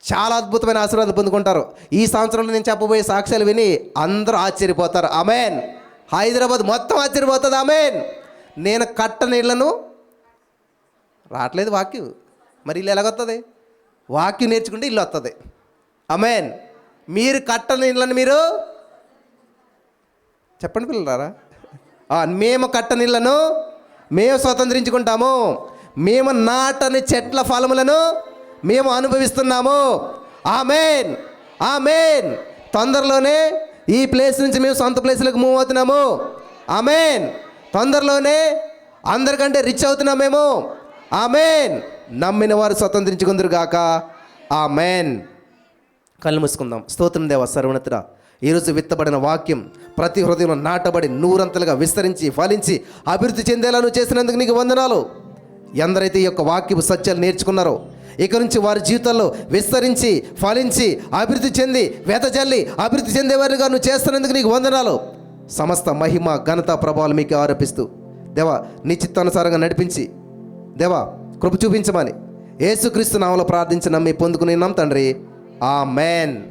చాలా అద్భుతమైన ఆశీర్వాదం పొందుకుంటారు. ఈ సంవత్సరంలో నేను చెప్పబోయే సాక్ష్యాలు విని అందరూ ఆశ్చర్యపోతారు. ఆమేన్. హైదరాబాద్ మొత్తం ఆశ్చర్యపోతుంది. ఆమేన్. నేను కట్టని ఇళ్లను రావట్లేదు వాక్యం, మరి ఇల్లు ఎలాగొస్తుంది? వాక్యం నేర్చుకుంటే ఇల్లు వస్తుంది. ఆమేన్. మీరు కట్టని ఇళ్లను మీరు చెప్పండి పిల్లలారా. మేము కట్టని ఇళ్లను మేము స్వతంత్రించుకుంటాము. మేము నాటని చెట్ల ఫలములను మేము అనుభవిస్తున్నాము. ఆమేన్, ఆమేన్. తొందరలోనే ఈ ప్లేస్ నుంచి మేము సొంత ప్లేస్లకు మూవ్ అవుతున్నాము. ఆమేన్. తొందరలోనే అందరికంటే రిచ్ అవుతున్నామేమో. ఆమేన్. నమ్మిన వారు స్వతంత్రించుకుందరు గాక. ఆమేన్. కళ్ళు మూసుకుందాం. స్తోత్రం దేవా సర్వోన్నతుడా, ఈరోజు విత్తబడిన వాక్యం ప్రతి హృదయంలో నాటబడి నూరంతలుగా విస్తరించి ఫలించి అభివృద్ధి చెందేలా నువ్వు చేసినందుకు నీకు వందనాలు. ఎందరైతే ఈ యొక్క వాక్యపు సత్యాలు నేర్చుకున్నారో ఇక నుంచి వారి జీవితాల్లో విస్తరించి ఫలించి అభివృద్ధి చెంది వెదజల్లి అభివృద్ధి చెందేవారిగా నువ్వు చేస్తున్నందుకు నీకు వందనాలు. సమస్త మహిమ ఘనత ప్రభావాలు మీకు ఆరోపిస్తూ దేవా నీ చిత్తానుసారంగా నడిపించి దేవా కృప చూపించమని యేసుక్రీస్తు నామములో ప్రార్థించి నమ్మి పొందుకుని తండ్రి. ఆమేన్.